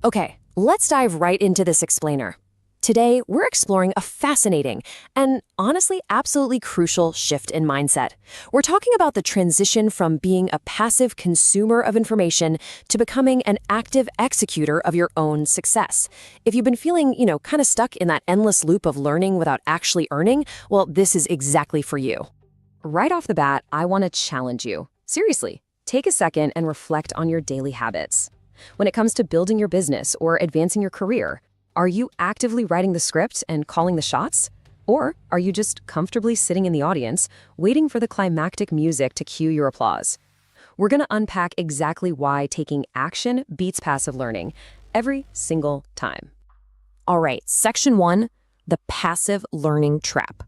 Okay, let's dive right into this explainer. Today, we're exploring a fascinating and honestly absolutely crucial shift in mindset. We're talking about the transition from being a passive consumer of information to becoming an active executor of your own success. If you've been feeling, kind of stuck in that endless loop of learning without actually earning, well, this is exactly for you. Right off the bat, I want to challenge you. Seriously, take a second and reflect on your daily habits. When it comes to building your business or advancing your career, are you actively writing the script and calling the shots? Or are you just comfortably sitting in the audience, waiting for the climactic music to cue your applause? We're going to unpack exactly why taking action beats passive learning every single time. All right, section 1, the passive learning trap.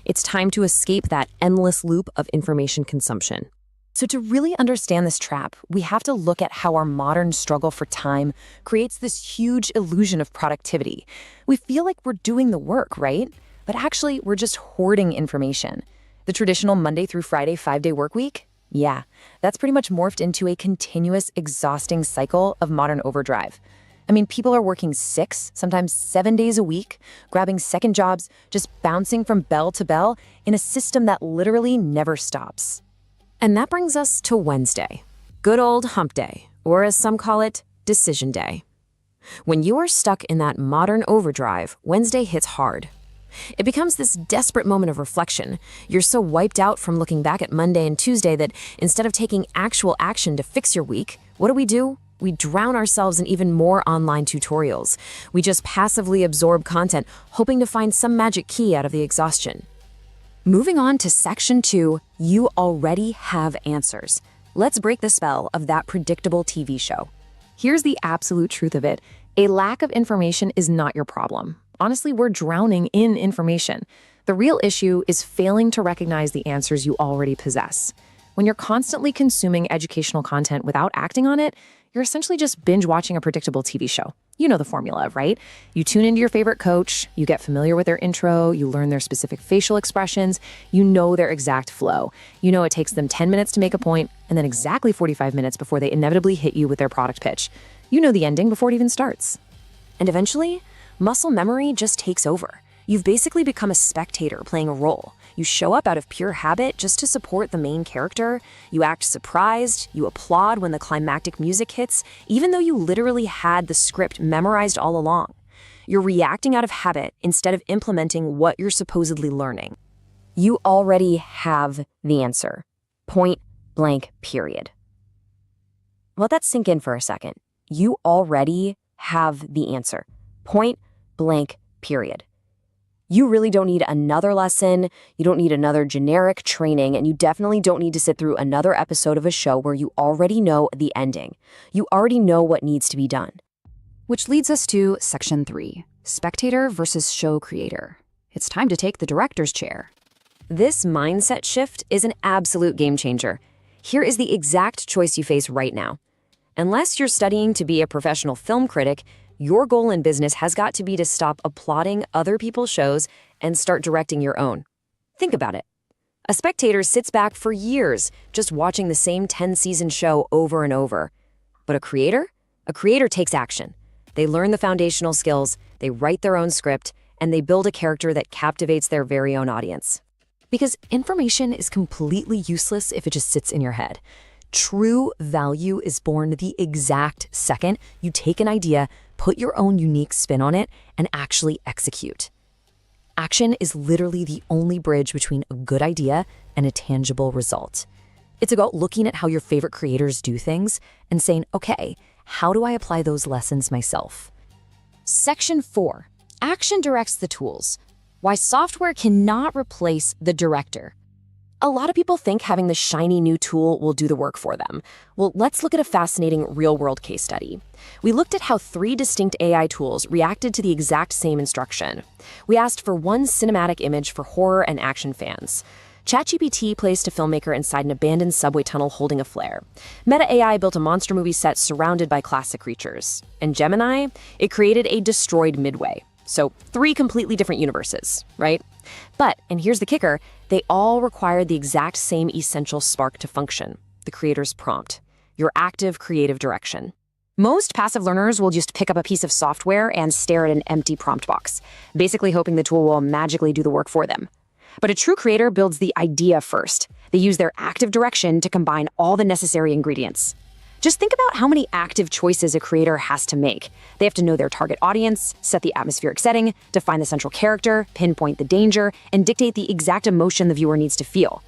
It's time to escape that endless loop of information consumption. So to really understand this trap, we have to look at how our modern struggle for time creates this huge illusion of productivity. We feel like we're doing the work, right? But actually, we're just hoarding information. The traditional Monday through Friday 5-day work week? Yeah, that's pretty much morphed into a continuous, exhausting cycle of modern overdrive. I mean, people are working 6, sometimes 7 days a week, grabbing second jobs, just bouncing from bell to bell in a system that literally never stops. And that brings us to Wednesday, good old hump day, or as some call it, decision day. When you are stuck in that modern overdrive, Wednesday hits hard. It becomes this desperate moment of reflection. You're so wiped out from looking back at Monday and Tuesday that instead of taking actual action to fix your week, what do? We drown ourselves in even more online tutorials. We just passively absorb content, hoping to find some magic key out of the exhaustion. Moving on to section 2, you already have answers. Let's break the spell of that predictable TV show. Here's the absolute truth of it. A lack of information is not your problem. Honestly, we're drowning in information. The real issue is failing to recognize the answers you already possess. When you're constantly consuming educational content without acting on it, you're essentially just binge watching a predictable TV show. You know the formula, right? You tune into your favorite coach, you get familiar with their intro, you learn their specific facial expressions, you know their exact flow. You know it takes them 10 minutes to make a point, and then exactly 45 minutes before they inevitably hit you with their product pitch. You know the ending before it even starts. And eventually, muscle memory just takes over. You've basically become a spectator playing a role. You show up out of pure habit just to support the main character. You act surprised. You applaud when the climactic music hits, even though you literally had the script memorized all along. You're reacting out of habit instead of implementing what you're supposedly learning. You already have the answer. Point blank, period. Let that sink in for a second. You already have the answer. Point blank, period. You really don't need another lesson, you don't need another generic training, and you definitely don't need to sit through another episode of a show where you already know the ending. You already know what needs to be done. Which leads us to section 3, spectator versus show creator. It's time to take the director's chair. This mindset shift is an absolute game changer. Here is the exact choice you face right now. Unless you're studying to be a professional film critic, your goal in business has got to be to stop applauding other people's shows and start directing your own. Think about it. A spectator sits back for years just watching the same 10-season show over and over. But a creator takes action. They learn the foundational skills, they write their own script, and they build a character that captivates their very own audience. Because information is completely useless if it just sits in your head. True value is born the exact second you take an idea, put your own unique spin on it, and actually execute. Action is literally the only bridge between a good idea and a tangible result. It's about looking at how your favorite creators do things and saying, okay, how do I apply those lessons myself? Section 4, action directs the tools. Why software cannot replace the director. A lot of people think having the shiny new tool will do the work for them. Well, let's look at a fascinating real-world case study. We looked at how 3 distinct AI tools reacted to the exact same instruction. We asked for one cinematic image for horror and action fans. ChatGPT placed a filmmaker inside an abandoned subway tunnel holding a flare. Meta AI built a monster movie set surrounded by classic creatures. And Gemini, it created a destroyed Midway. So 3 completely different universes, right? But, and here's the kicker, they all required the exact same essential spark to function, the creator's prompt, your active creative direction. Most passive learners will just pick up a piece of software and stare at an empty prompt box, basically hoping the tool will magically do the work for them. But a true creator builds the idea first. They use their active direction to combine all the necessary ingredients. Just think about how many active choices a creator has to make. They have to know their target audience, set the atmospheric setting, define the central character, pinpoint the danger, and dictate the exact emotion the viewer needs to feel.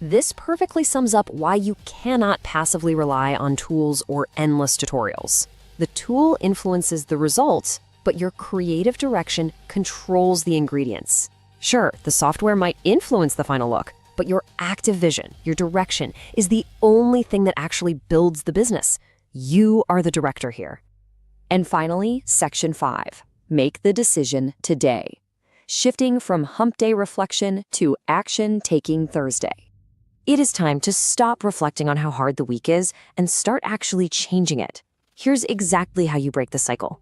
This perfectly sums up why you cannot passively rely on tools or endless tutorials. The tool influences the results, but your creative direction controls the ingredients. Sure, the software might influence the final look, but your active vision, your direction, is the only thing that actually builds the business. You are the director here. And finally, Section 5. Make the decision today. Shifting from hump day reflection to action-taking Thursday. It is time to stop reflecting on how hard the week is and start actually changing it. Here's exactly how you break the cycle.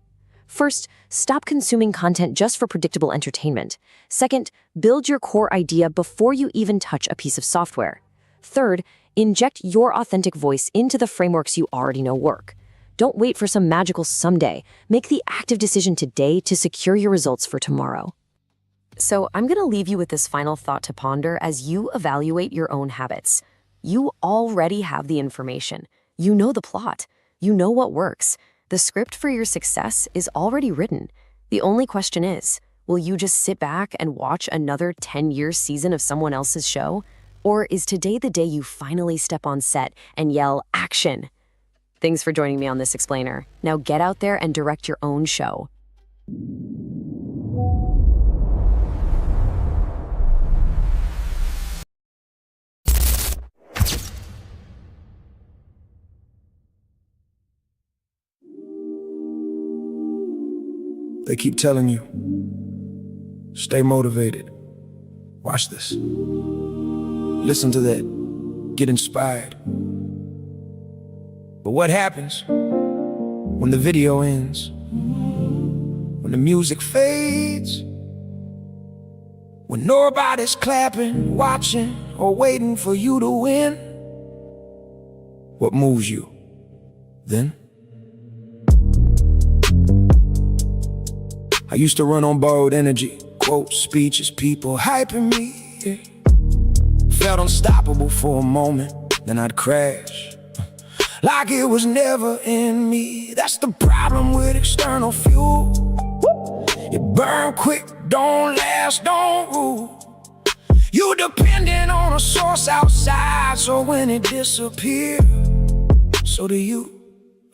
First, stop consuming content just for predictable entertainment. Second, build your core idea before you even touch a piece of software. Third, inject your authentic voice into the frameworks you already know work. Don't wait for some magical someday. Make the active decision today to secure your results for tomorrow. So I'm going to leave you with this final thought to ponder as you evaluate your own habits. You already have the information. You know the plot. You know what works. The script for your success is already written. The only question is, will you just sit back and watch another 10-year season of someone else's show? Or is today the day you finally step on set and yell, action? Thanks for joining me on this explainer. Now get out there and direct your own show. They keep telling you, stay motivated. Watch this. Listen to that. Get inspired. But what happens when the video ends? When the music fades? When nobody's clapping, watching, or waiting for you to win? What moves you then? I used to run on borrowed energy, quotes, speeches, people hyping me. Yeah. Felt unstoppable for a moment, then I'd crash. Like it was never in me. That's the problem with external fuel. It burn quick, don't last, don't rule. You dependent on a source outside, so when it disappears, so do you.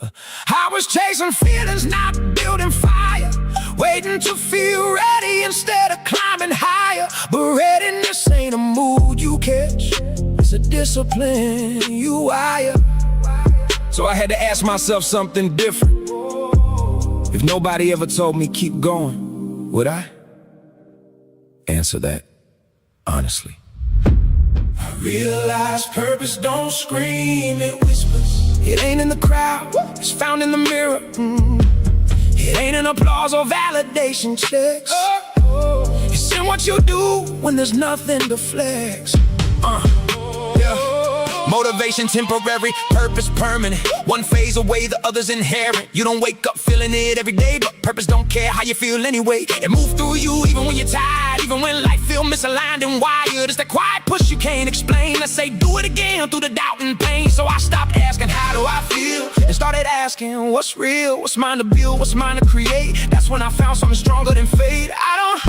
I was chasing feelings, not building fire. Waiting to feel ready instead of climbing higher. But readiness ain't a mood you catch, it's a discipline you wire. So I had to ask myself something different. If nobody ever told me keep going, would I answer that honestly? I realize purpose don't scream, it whispers. It ain't in the crowd, it's found in the mirror. It ain't an applause or validation checks. It's in what you do when there's nothing to flex. Yeah. Motivation temporary, purpose permanent. One phase away, the other's inherent. You don't wake up feeling it every day, but purpose don't care how you feel anyway. It moves through you even when you're tired, even when life feel misaligned and wired. It's that quiet push you can't explain. I say do it again through the doubt and pain. So I stopped asking how do I feel and started asking what's real, what's mine to build, what's mine to create. That's when I found something stronger than fate. I don't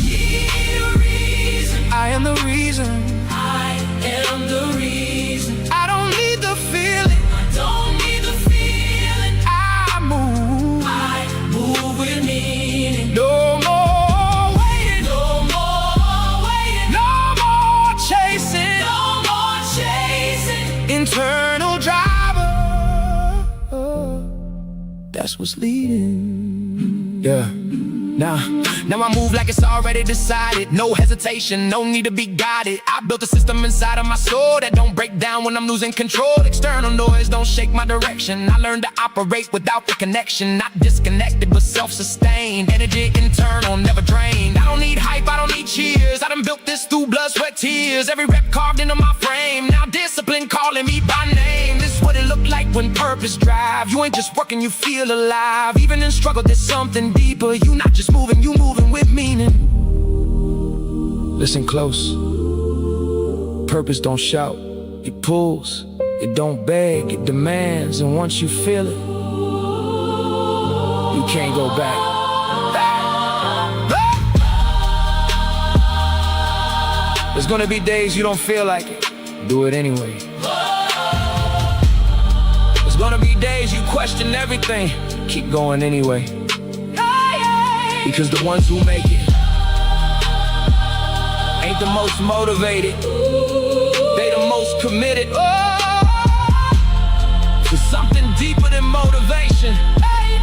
need a reason, I am the reason. I am the reason. I don't need the feeling, I don't need the feeling. I move with meaning. No more waiting, no more waiting, no more chasing, no That's what's leading. Yeah. Now I move like it's already decided. No hesitation, no need to be guided. I built a system inside of my soul that don't break down when I'm losing control. External noise don't shake my direction. I learned to operate without the connection. Not disconnected but self-sustained. Energy internal, never drained. I don't need hype, I don't need cheers. I done built this through blood, sweat, tears. Every rep carved into my frame. Now discipline calling me by name. This is what it looked like when purpose drive. You ain't just working, you feel alive. Even in struggle there's something deeper. You not just moving, you moving with meaning. Listen close. Purpose don't shout, it pulls. It don't beg, it demands. And once you feel it, you can't go back. There's gonna be days you don't feel like it. Do it anyway. There's gonna be days you question everything. Keep going anyway. Because the ones who make it ain't the most motivated, they the most committed to something deeper than motivation. I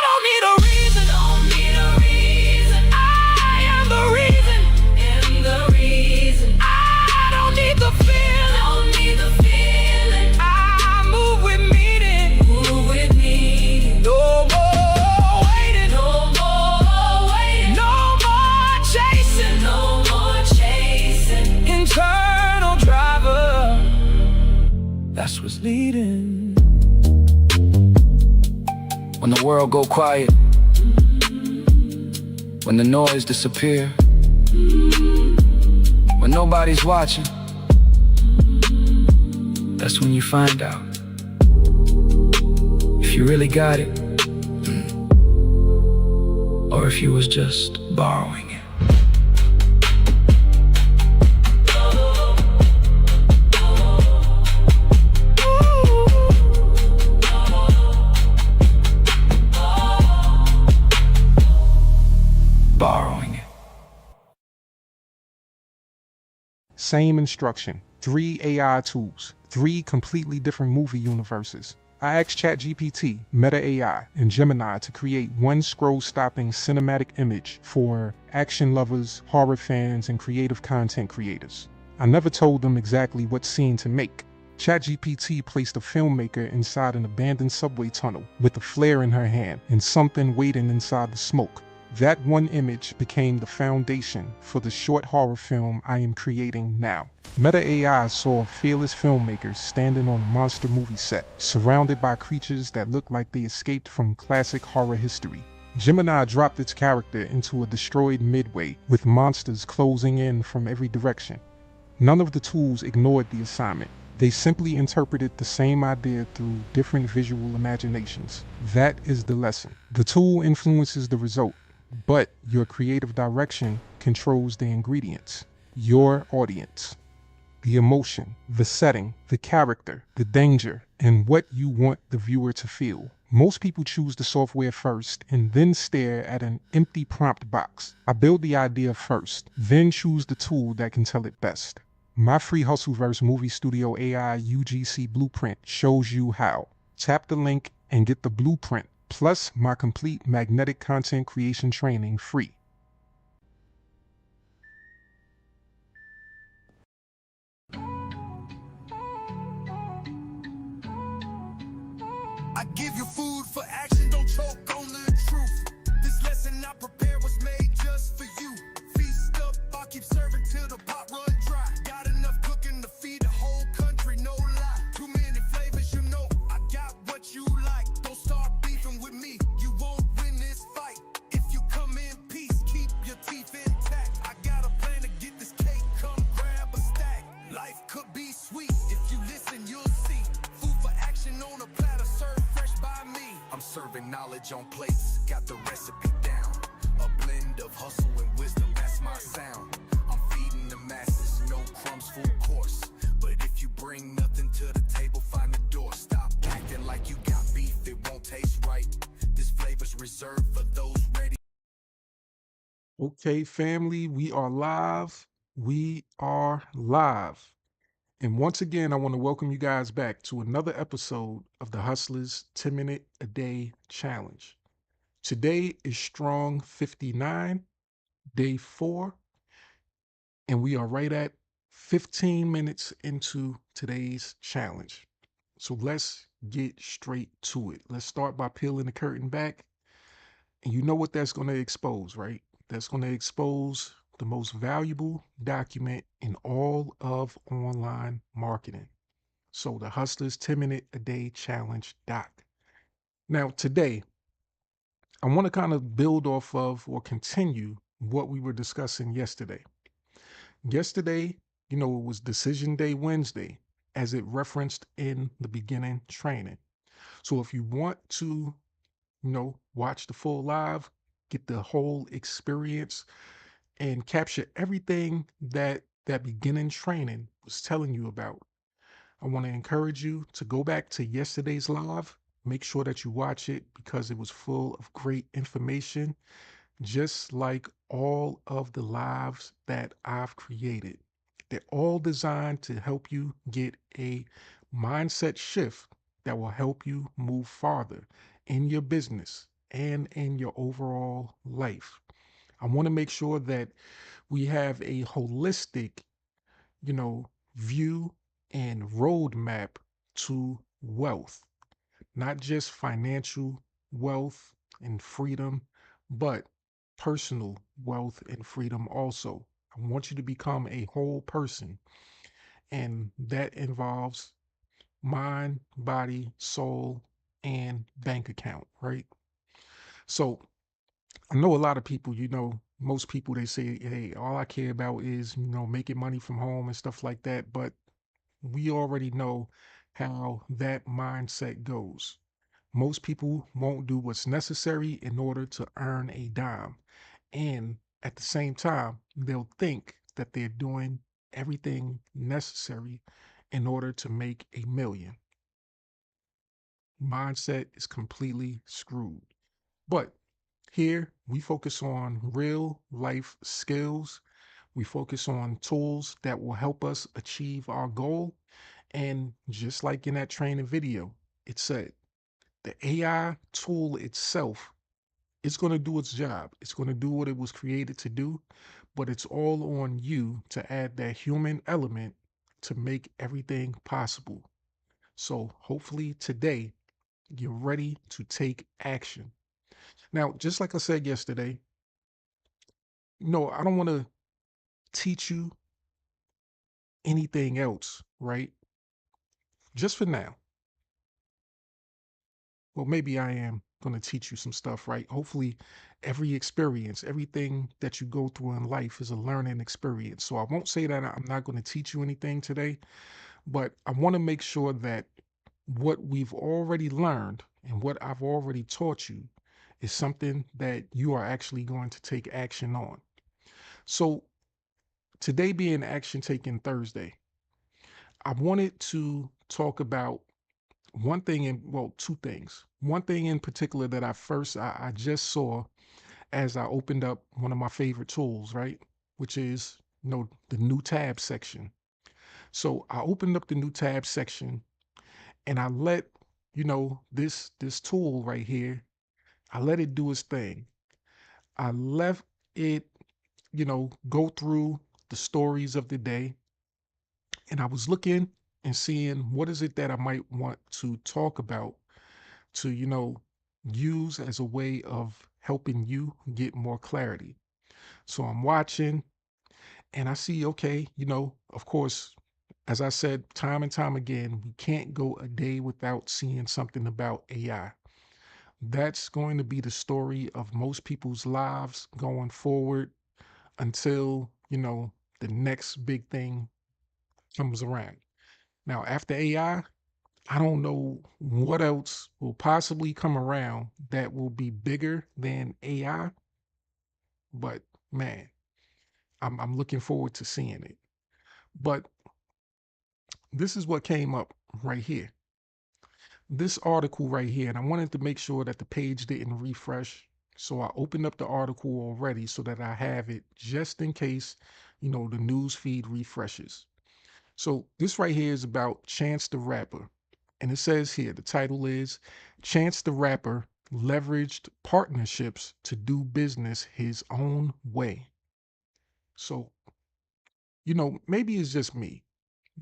don't need a reason, I am the reason, I don't need the feeling, I move with meaning. No more waiting, no more chasing, internal driver, that's what's leading. When the world go quiet, when the noise disappear, when nobody's watching, that's when you find out if you really got it, or if you was just borrowing it. Borrowing it. Same instruction, 3 AI tools, 3 completely different movie universes. I asked ChatGPT, Meta AI, and Gemini to create one scroll-stopping cinematic image for action lovers, horror fans, and creative content creators. I never told them exactly what scene to make. ChatGPT placed a filmmaker inside an abandoned subway tunnel with a flare in her hand and something waiting inside the smoke. That one image became the foundation for the short horror film I am creating now. Meta AI saw fearless filmmakers standing on a monster movie set, surrounded by creatures that looked like they escaped from classic horror history. Gemini dropped its character into a destroyed midway, with monsters closing in from every direction. None of the tools ignored the assignment. They simply interpreted the same idea through different visual imaginations. That is the lesson. The tool influences the result, but your creative direction controls the ingredients, your audience, the emotion, the setting, the character, the danger, and what you want the viewer to feel. Most people choose the software first and then stare at an empty prompt box. I build the idea first, then choose the tool that can tell it best. My free Hustleverse Movie Studio AI UGC Blueprint shows you how. Tap the link and get the blueprint, plus my complete magnetic content creation training free. I give you food for action, don't choke on the truth. This lesson I prepare was made just for you. Feast up, I'll keep serving till the pot run dry. Got enough cooking to feed the whole country, no lie. Too many flavors, you know, I got what you like. Don't start beefing with me, you won't win this fight. If you come in peace, keep your teeth intact. I got a plan to get this cake, come grab a stack. Life could be sweet, if you listen you'll see. Food for action on a platter, served fresh by me. I'm serving knowledge on plates, got the recipe down. A blend of hustle and wisdom, that's my sound. I'm feeding the masses, no crumbs, full course. But if you bring nothing to the table, find the door. Stop acting like you got beef, it won't taste right. This flavor's reserved for those ready. Okay, family, we are live. We are live. And once again, I want to welcome you guys back to another episode of the Hustlers 10-Minute a Day Challenge. Today is Strong 59, day 4, and we are right at 15 minutes into today's challenge. So let's get straight to it. Let's start by peeling the curtain back. And you know what that's going to expose, right? That's going to expose the most valuable document in all of online marketing. So the Hustlers 10-Minute a Day Challenge doc. Now, today, I want to kind of build off of or continue what we were discussing yesterday. Yesterday, it was Decision Day Wednesday, as it referenced in the beginning training. So if you want to, watch the full live, get the whole experience, and capture everything that beginning training was telling you about, I want to encourage you to go back to yesterday's live. Make sure that you watch it because it was full of great information, just like all of the lives that I've created. They're all designed to help you get a mindset shift that will help you move farther in your business and in your overall life. I want to make sure that we have a holistic, view and roadmap to wealth, not just financial wealth and freedom, but personal wealth and freedom also. I want you to become a whole person, and that involves mind, body, soul, and bank account, right? So I know a lot of people, most people, they say, hey, all I care about is, making money from home and stuff like that. But we already know how that mindset goes. Most people won't do what's necessary in order to earn a dime. And at the same time, they'll think that they're doing everything necessary in order to make a million. Mindset is completely screwed. But here we focus on real life skills. We focus on tools that will help us achieve our goal. And just like in that training video, it said the AI tool itself is going to do its job. It's going to do what it was created to do, but it's all on you to add that human element to make everything possible. So hopefully today you're ready to take action. Now, just like I said yesterday, no, I don't want to teach you anything else, right? Just for now. Well, maybe I am going to teach you some stuff, right? Hopefully, every experience, everything that you go through in life is a learning experience. So I won't say that I'm not going to teach you anything today, but I want to make sure that what we've already learned and what I've already taught you is something that you are actually going to take action on. So today being Action Taking Thursday, I wanted to talk about one thing two things. One thing in particular that I just saw as I opened up one of my favorite tools, right? Which is, the new tab section. So I opened up the new tab section and I let, this tool right here, I let it do its thing. I left it, go through the stories of the day, and I was looking and seeing what is it that I might want to talk about to, use as a way of helping you get more clarity. So I'm watching and I see, okay, of course, as I said time and time again, we can't go a day without seeing something about AI. That's going to be the story of most people's lives going forward until, the next big thing comes around. Now, after AI, I don't know what else will possibly come around that will be bigger than AI, but man, I'm looking forward to seeing it. But this is what came up right here. This article right here, and I wanted to make sure that the page didn't refresh. So I opened up the article already so that I have it just in case, the news feed refreshes. So this right here is about Chance the Rapper. And it says here, the title is Chance the Rapper Leveraged Partnerships to Do Business His Own Way. So, maybe it's just me.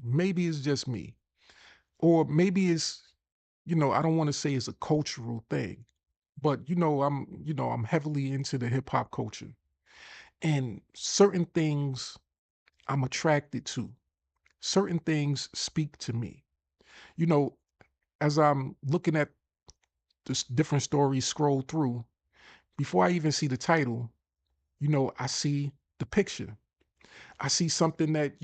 Maybe it's just me. Or maybe it's, I don't want to say it's a cultural thing, but I'm heavily into the hip hop culture. And certain things I'm attracted to. Certain things speak to me. You know, as I'm looking at this different stories scroll through, before I even see the title, I see the picture. I see something that,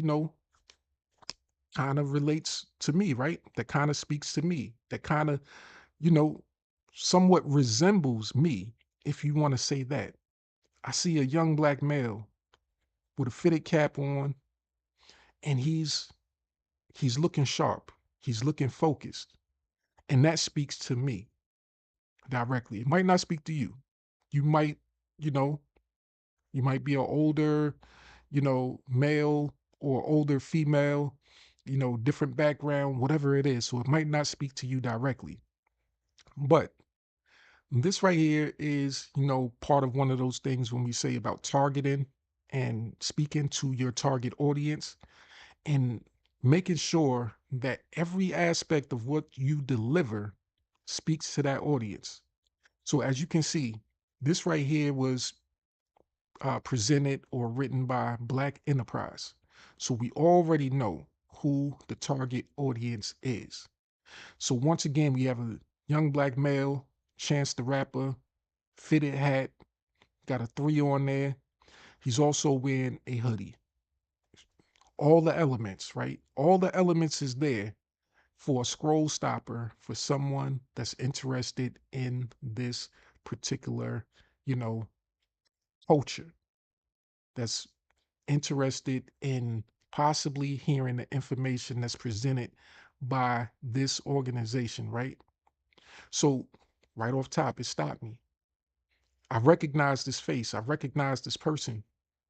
kind of relates to me, right? That kind of speaks to me, that kind of, you know, somewhat resembles me, if you want to say that. I see a young black male with a fitted cap on, and he's looking sharp. He's looking focused. And that speaks to me directly. It might not speak to you. You might, you know, you might be an older, male or older female, different background, whatever it is. So it might not speak to you directly. But this right here is, part of one of those things when we say about targeting and speaking to your target audience and making sure that every aspect of what you deliver speaks to that audience. So as you can see, this right here was presented or written by Black Enterprise. So we already know who the target audience is. So once again, we have a young black male, Chance the Rapper, fitted hat, got a 3 on there. He's also wearing a hoodie. All the elements, right? All the elements is there for a scroll stopper for someone that's interested in this particular, you know, culture, that's interested in possibly hearing the information that's presented by this organization, right? So, right off top, it stopped me. I recognize this face. I recognize this person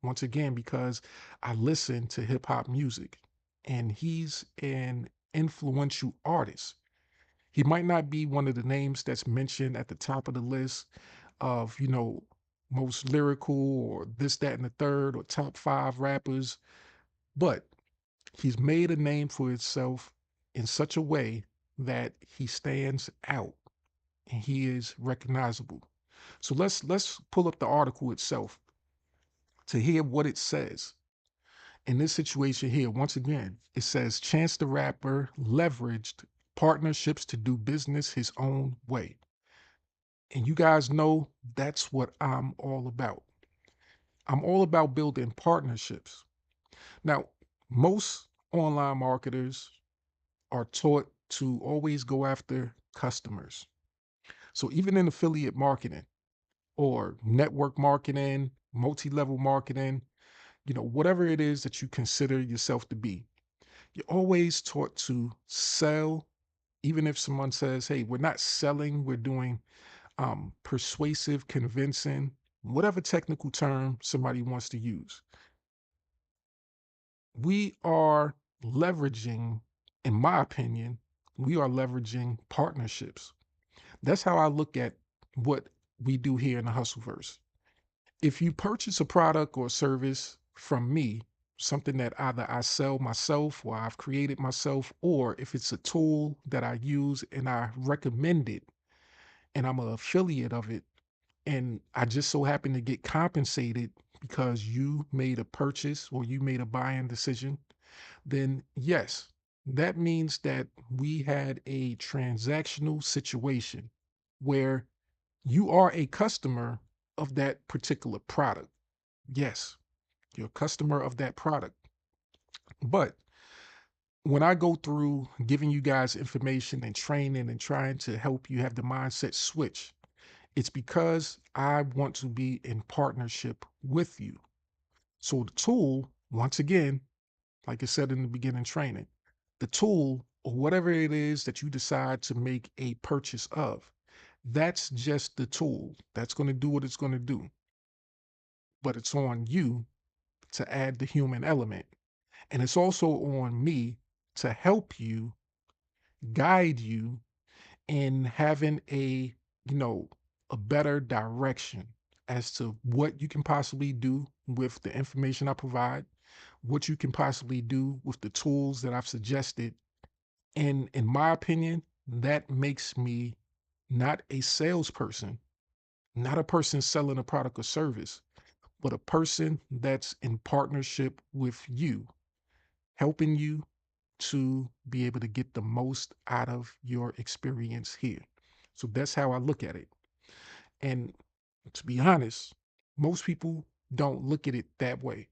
once again because I listen to hip hop music and he's an influential artist. He might not be one of the names that's mentioned at the top of the list of, most lyrical or this, that, and the third or top 5 rappers, but he's made a name for himself in such a way that he stands out and he is recognizable. So let's pull up the article itself to hear what it says. In this situation here, once again, it says Chance the Rapper leveraged partnerships to do business his own way. And you guys know that's what I'm all about. I'm all about building partnerships. Now, most online marketers are taught to always go after customers. So even in affiliate marketing or network marketing, multi-level marketing, whatever it is that you consider yourself to be, you're always taught to sell. Even if someone says, hey, we're not selling, we're doing persuasive, convincing, whatever technical term somebody wants to use. We are leveraging, in my opinion, we are leveraging partnerships. That's how I look at what we do here in the Hustleverse. If you purchase a product or service from me, something that either I sell myself or I've created myself, or if it's a tool that I use and I recommend it and I'm an affiliate of it, and I just so happen to get compensated because you made a purchase or you made a buying decision, then yes, that means that we had a transactional situation where you are a customer of that particular product. Yes, you're a customer of that product. But when I go through giving you guys information and training and trying to help you have the mindset switch, it's because I want to be in partnership with you. So the tool, once again, like I said in the beginning training, the tool or whatever it is that you decide to make a purchase of, that's just the tool. That's going to do what it's going to do. But it's on you to add the human element. And it's also on me to help you, guide you in having you know, a better direction as to what you can possibly do with the information I provide, what you can possibly do with the tools that I've suggested. And in my opinion, that makes me not a salesperson, not a person selling a product or service, but a person that's in partnership with you, helping you to be able to get the most out of your experience here. So that's how I look at it. And to be honest, most people don't look at it that way.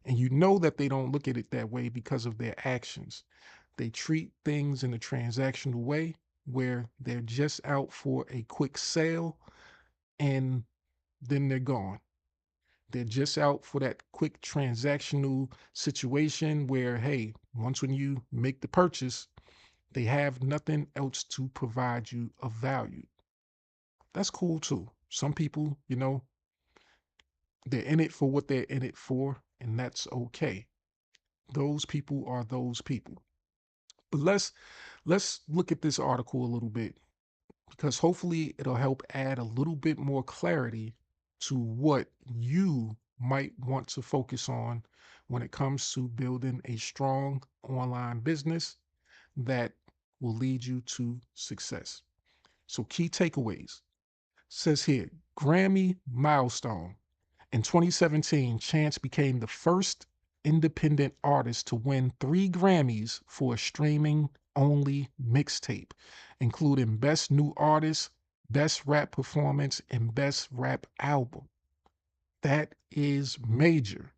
And you know that they don't look at it that way because of their actions. They treat things in a transactional way where they're just out for a quick sale and then they're gone. They're just out for that quick transactional situation where, hey, once when you make the purchase, they have nothing else to provide you of value. That's cool too. Some people, they're in it for what they're in it for, and that's okay. Those people are those people. But let's look at this article a little bit because hopefully it'll help add a little bit more clarity to what you might want to focus on when it comes to building a strong online business that will lead you to success. So, key takeaways says here Grammy milestone. In 2017, Chance became the first independent artist to win 3 Grammys for a streaming only mixtape, including Best New Artist, Best Rap Performance, and Best Rap Album. That is major.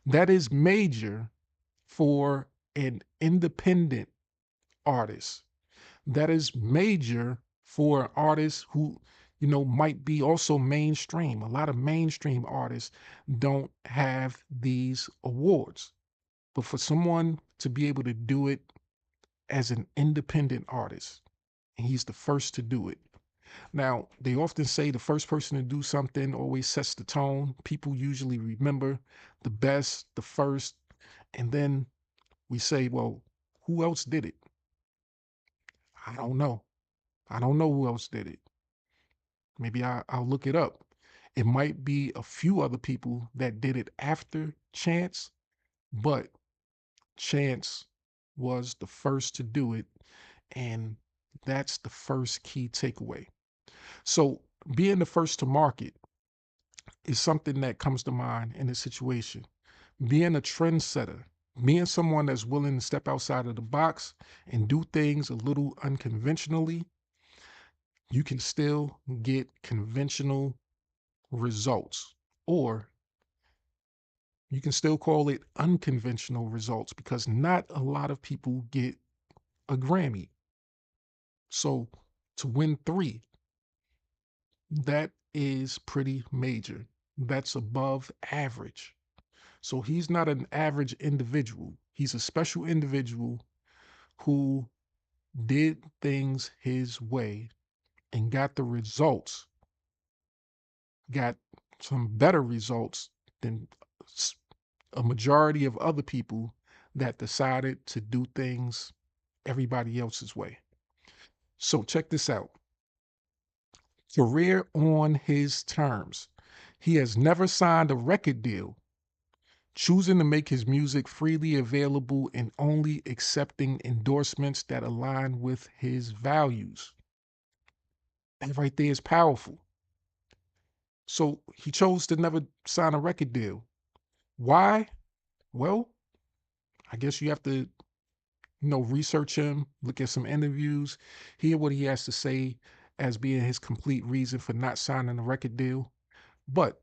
That is major for an independent artist. That is major for an artist who, might be also mainstream. A lot of mainstream artists don't have these awards. But for someone to be able to do it as an independent artist, and he's the first to do it. Now, they often say the first person to do something always sets the tone. People usually remember the best, the first, and then we say, well, who else did it? I don't know. I don't know who else did it. Maybe I'll look it up. It might be a few other people that did it after Chance, but Chance was the first to do it. And that's the first key takeaway. So, being the first to market is something that comes to mind in this situation. Being a trendsetter, being someone that's willing to step outside of the box and do things a little unconventionally, you can still get conventional results, or you can still call it unconventional results because not a lot of people get a Grammy. So to win 3, that is pretty major. That's above average. So he's not an average individual. He's a special individual who did things his way and got the results, got some better results than a majority of other people that decided to do things everybody else's way. So check this out. Career on his terms. He has never signed a record deal, choosing to make his music freely available and only accepting endorsements that align with his values. That right there is powerful. So he chose to never sign a record deal. Why? Well, I guess you have to research him, look at some interviews, hear what he has to say as being his complete reason for not signing a record deal. But,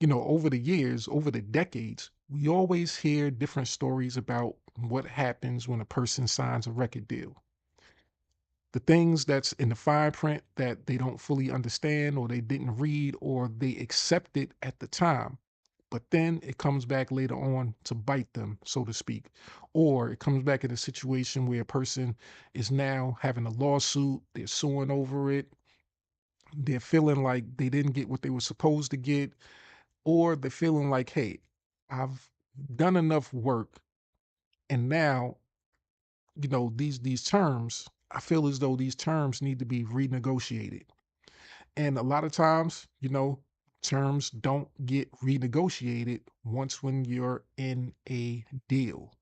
over the years, over the decades, we always hear different stories about what happens when a person signs a record deal. The things that's in the fine print that they don't fully understand or they didn't read or they accept it at the time. But then it comes back later on to bite them, so to speak. Or it comes back in a situation where a person is now having a lawsuit, they're suing over it, they're feeling like they didn't get what they were supposed to get, or they're feeling like, hey, I've done enough work, and now, these terms, I feel as though these terms need to be renegotiated. And a lot of times, terms don't get renegotiated once when you're in a deal.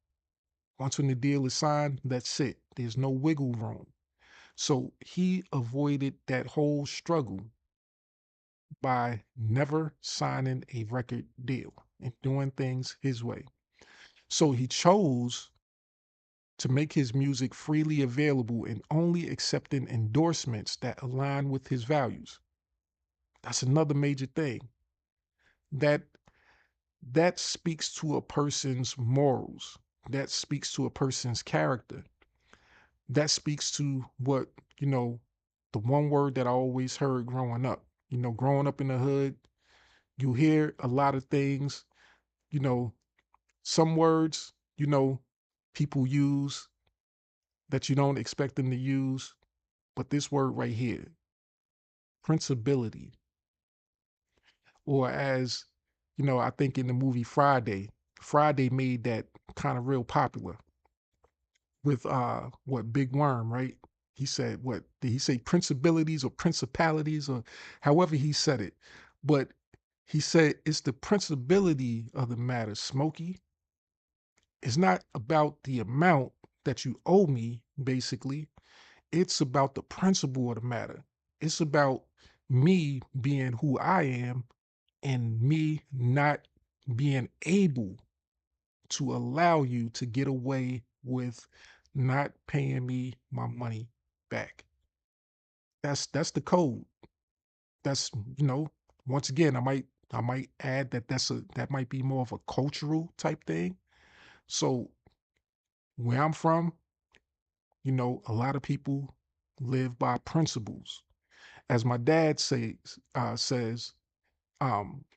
Once when the deal is signed, that's it. There's no wiggle room. So he avoided that whole struggle by never signing a record deal and doing things his way. So he chose to make his music freely available and only accepting endorsements that align with his values. That's another major thing. That that speaks to a person's morals. That speaks to a person's character. That speaks to what, you know, the one word that I always heard growing up. Growing up in the hood, you hear a lot of things, you know, some words, people use that you don't expect them to use. But this word right here, princibility, or as, I think in the movie Friday made that kind of real popular with what Big Worm, right? He said, what did he say, principalities or principalities, or however he said it. But he said it's the principality of the matter, Smokey. It's not about the amount that you owe me, basically. It's about the principle of the matter. It's about me being who I am and me not being able to allow you to get away with not paying me my money back. That's the code. That's, once again, I might add that that might be more of a cultural type thing. So where I'm from, a lot of people live by principles. As my dad says,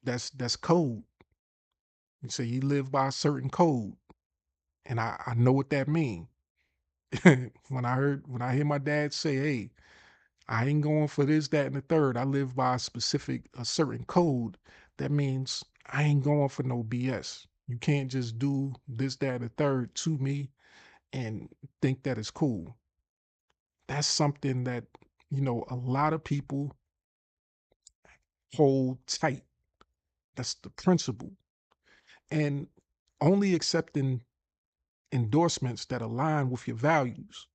that's code. You say you live by a certain code, and I know what that means. When I hear my dad say, "Hey, I ain't going for this, that, and the third. I live by a certain code," that means I ain't going for no BS. You can't just do this, that, and the third to me and think that it's cool. That's something that, a lot of people hold tight. That's the principle. And only accepting endorsements that align with your values.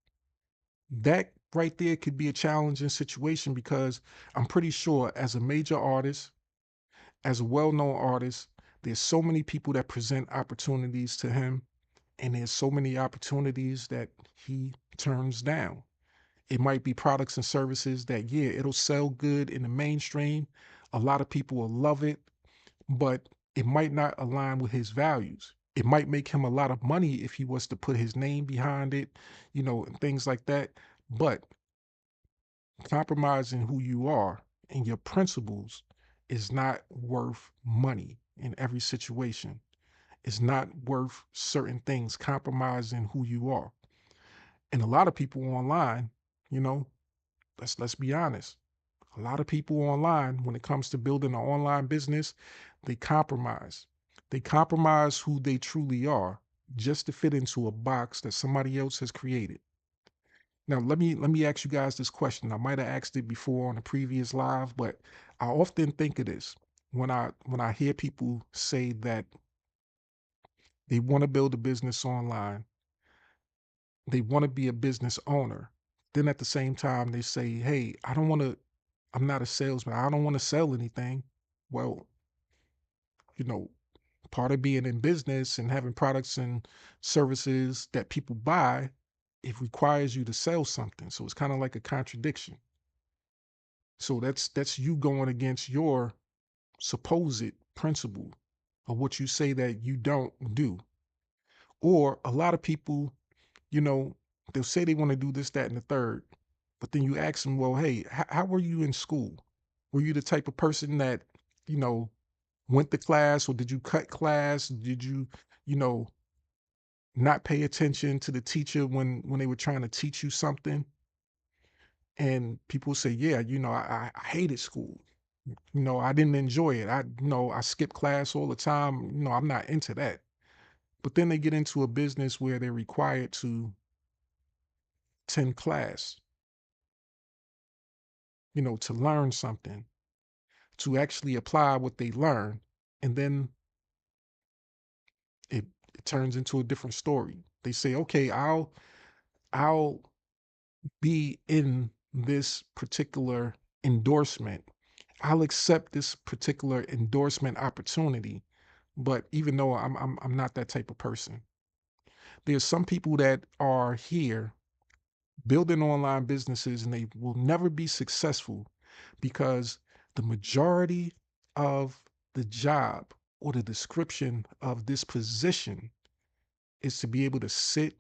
That right there could be a challenging situation because I'm pretty sure as a major artist, as a well-known artist, there's so many people that present opportunities to him, and there's so many opportunities that he turns down. It might be products and services that, yeah, it'll sell good in the mainstream. A lot of people will love it, but it might not align with his values. It might make him a lot of money if he was to put his name behind it, and things like that. But compromising who you are and your principles is not worth money in every situation. It's not worth certain things, compromising who you are. And a lot of people online, you know, let's be honest. A lot of people online, when it comes to building an online business, they compromise. They compromise who they truly are just to fit into a box that somebody else has created. Now, let me ask you guys this question. I might have asked it before on a previous live, but I often think of this when I hear people say that they want to build a business online, they want to be a business owner. Then at the same time, they say, "Hey, I'm not a salesman. I don't want to sell anything." Well, you know, part of being in business and having products and services that people buy, it requires you to sell something. So it's kind of like a contradiction. So that's you going against your supposed principle of what you say that you don't do. Or a lot of people, you know, they'll say they want to do this, that, and the third, but then you ask them, well, hey, how were you in school? Were you the type of person that, you know, went to class, or did you cut class? Did you, you know, not pay attention to the teacher when they were trying to teach you something? And people say, yeah, I hated school. I didn't enjoy it. I skipped class all the time. I'm not into that. But then they get into a business where they're required to attend class, to learn something, to actually apply what they learn. And then it turns into a different story. They say, okay, I'll be in this particular endorsement. I'll accept this particular endorsement opportunity. But even though I'm not that type of person, there's some people that are here building online businesses and they will never be successful because the majority of the job or the description of this position is to be able to sit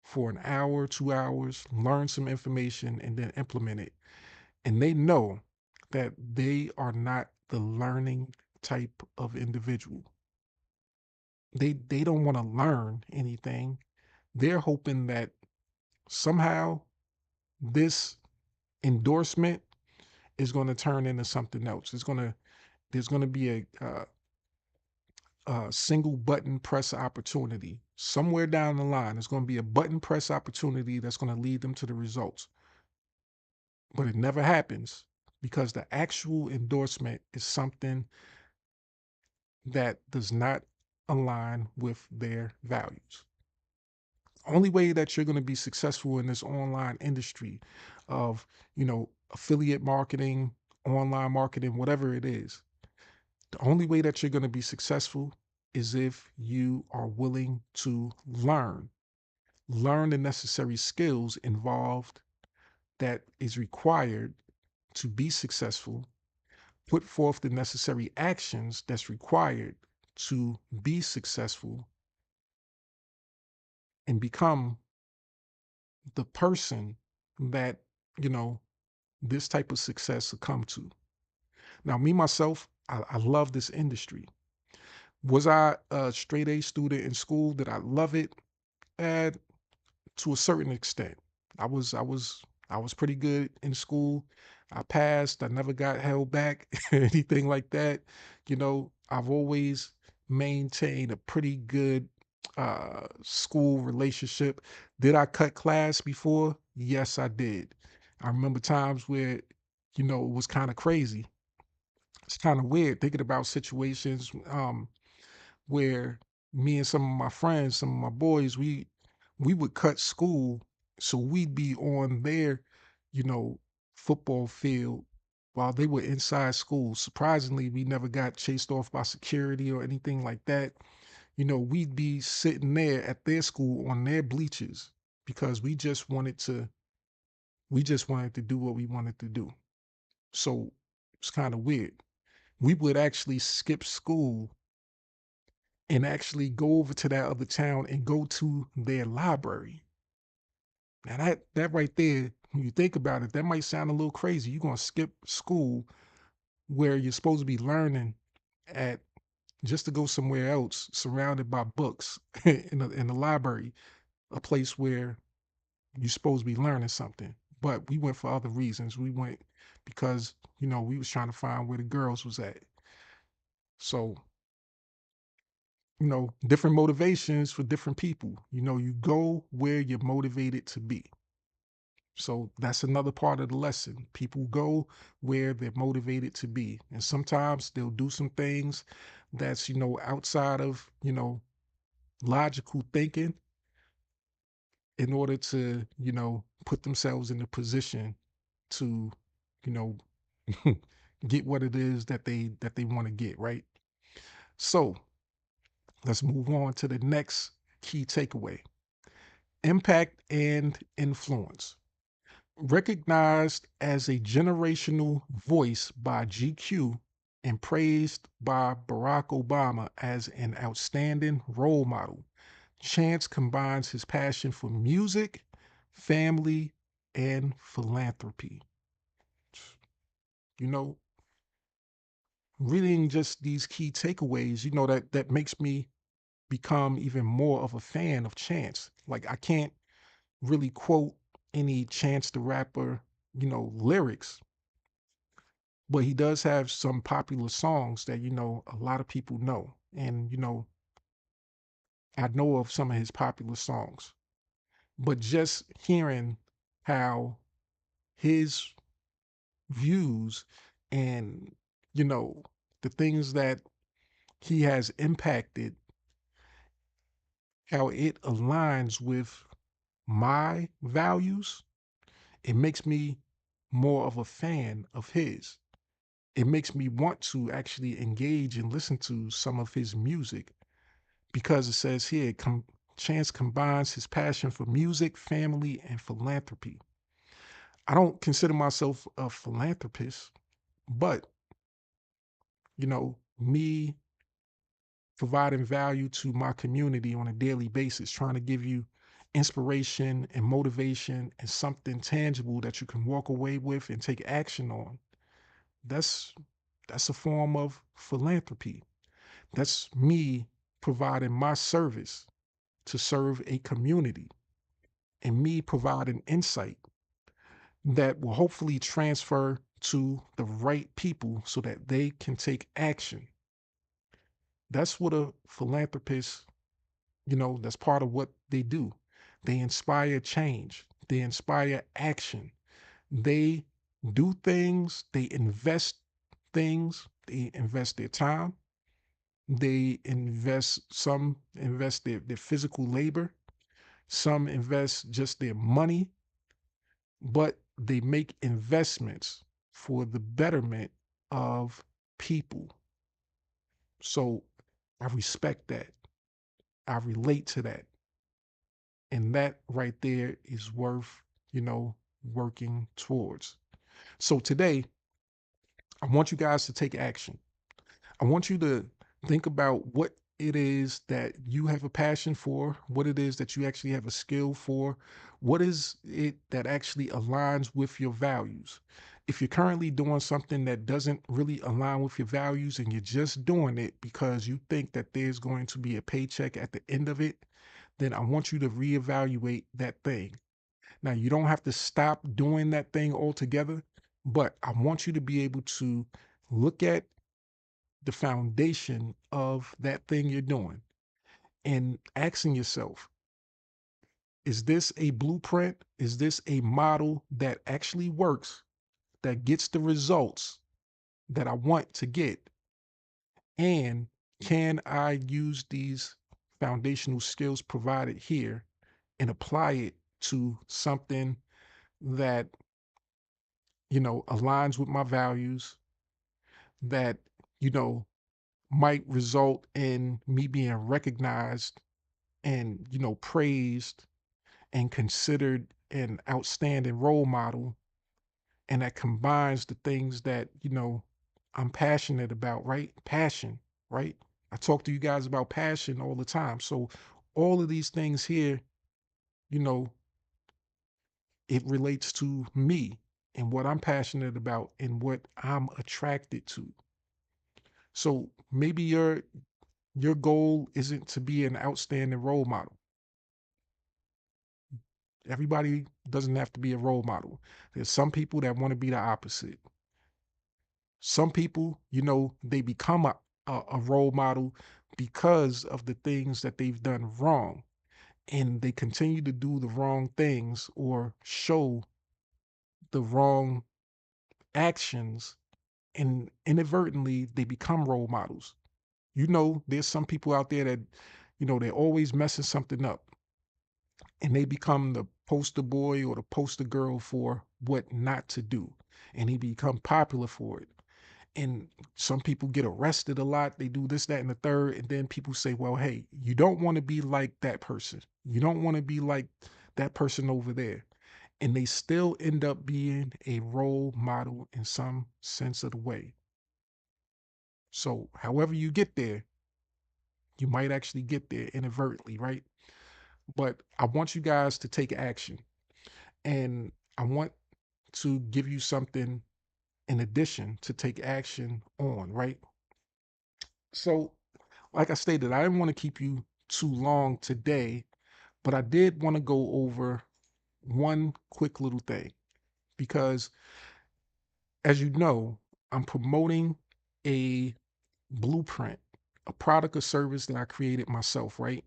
for an hour, 2 hours, learn some information, and then implement it. And they know that they are not the learning type of individual. They don't want to learn anything. They're hoping that somehow this endorsement is going to turn into something else. There's going to be a single button press opportunity somewhere down the line. There's going to be a button press opportunity that's going to lead them to the results, but it never happens because the actual endorsement is something that does not align with their values. Only way that you're going to be successful in this online industry of, affiliate marketing, online marketing, whatever it is, the only way that you're going to be successful is if you are willing to learn the necessary skills involved that is required to be successful, put forth the necessary actions that's required to be successful, and become the person that, you know, this type of success will come to. Now, me, myself, I love this industry. Was I a straight A student in school? Did I love it? And to a certain extent. I was pretty good in school. I passed. I never got held back, anything like that. I've always maintained a pretty good school relationship. Did I cut class before? Yes, I did. I remember times where, it was kind of crazy. It's kind of weird thinking about situations where me and some of my friends, some of my boys, we would cut school so we'd be on their, you know, football field while they were inside school. Surprisingly, we never got chased off by security or anything like that. We'd be sitting there at their school on their bleachers because we just wanted to do what we wanted to do. So it's kind of weird. We would actually skip school and actually go over to that other town and go to their library. Now that right there, when you think about it, that might sound a little crazy. You're gonna skip school where you're supposed to be learning at just to go somewhere else, surrounded by books in the library, a place where you're supposed to be learning something. But we went for other reasons. We went because we was trying to find where the girls was at. So different motivations for different people. You go where you're motivated to be. So that's another part of the lesson. People go where they're motivated to be. And sometimes they'll do some things that's, outside of, logical thinking in order to, put themselves in a position to, you know, get what it is that they want to get, right? So let's move on to the next key takeaway. Impact and influence. Recognized as a generational voice by GQ and praised by Barack Obama as an outstanding role model, Chance combines his passion for music, family, and philanthropy. You know, Reading just these key takeaways, that makes me become even more of a fan of Chance. Like I can't really quote any Chance the Rapper, lyrics, but he does have some popular songs that, a lot of people know. And, I know of some of his popular songs, but just hearing how his views and, you know, the things that he has impacted, how it aligns with my values, it makes me more of a fan of his. It makes me want to actually engage and listen to some of his music because it says here, Chance combines his passion for music, family, and philanthropy. I don't consider myself a philanthropist, but me providing value to my community on a daily basis, trying to give you inspiration and motivation and something tangible that you can walk away with and take action on. That's that's a form of philanthropy. That's me providing my service to serve a community and me providing insight that will hopefully transfer to the right people so that they can take action. That's what a philanthropist, that's part of what they do. They inspire change, they inspire action. They do things, they invest their time, some invest their physical labor, some invest just their money, but they make investments for the betterment of people. So I respect that. I relate to that. And that right there is worth, working towards. So today, I want you guys to take action. I want you to think about what it is that you have a passion for, what it is that you actually have a skill for, what is it that actually aligns with your values. If you're currently doing something that doesn't really align with your values and you're just doing it because you think that there's going to be a paycheck at the end of it, then I want you to reevaluate that thing. Now, you don't have to stop doing that thing altogether, but I want you to be able to look at the foundation of that thing you're doing and asking yourself, is this a blueprint? Is this a model that actually works, that gets the results that I want to get? And can I use these foundational skills provided here and apply it to something that, aligns with my values, that, you know, might result in me being recognized and praised and considered an outstanding role model, and that combines the things that I'm passionate about, right? Passion, right? I talk to you guys about passion all the time. So all of these things here, you know it relates to me and what I'm passionate about and what I'm attracted to. So maybe your goal isn't to be an outstanding role model. Everybody doesn't have to be a role model. There's some people that want to be the opposite. Some people, they become a role model because of the things that they've done wrong. And they continue to do the wrong things or show the wrong actions, and inadvertently they become role models. There's some people out there that, they're always messing something up, and they become the poster boy or the poster girl for what not to do, and they become popular for it. And some people get arrested a lot, they do this, that, and the third, and then people say, well, hey, you don't want to be like that person, you don't want to be like that person over there, and they still end up being a role model in some sense of the way. So however you get there, you might actually get there inadvertently, right? But I want you guys to take action, and I want to give you something in addition to take action on, right? So, like I stated, I didn't want to keep you too long today, but I did want to go over one quick little thing because, as you know, I'm promoting a blueprint, a product or service that I created myself, right?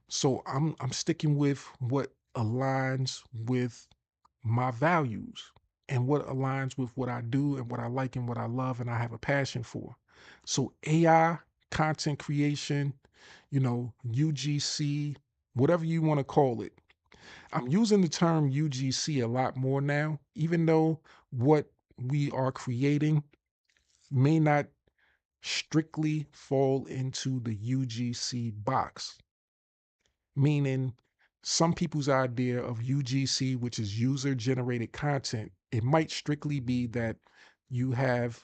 So I'm sticking with what aligns with my values and what aligns with what I do and what I like and what I love and I have a passion for. So AI, content creation, UGC, whatever you want to call it. I'm using the term UGC a lot more now, even though what we are creating may not strictly fall into the UGC box, meaning some people's idea of UGC, which is user generated content, it might strictly be that you have,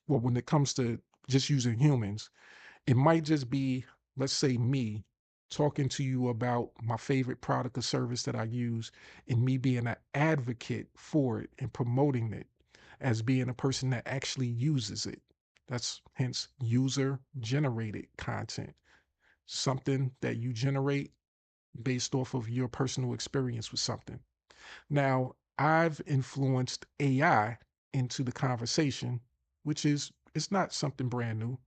well, when it comes to just using humans, it might just be, let's say, me talking to you about my favorite product or service that I use and me being an advocate for it and promoting it as being a person that actually uses it. That's hence user generated content, something that you generate based off of your personal experience with something. Now, I've influenced AI into the conversation, which is it's not something brand new.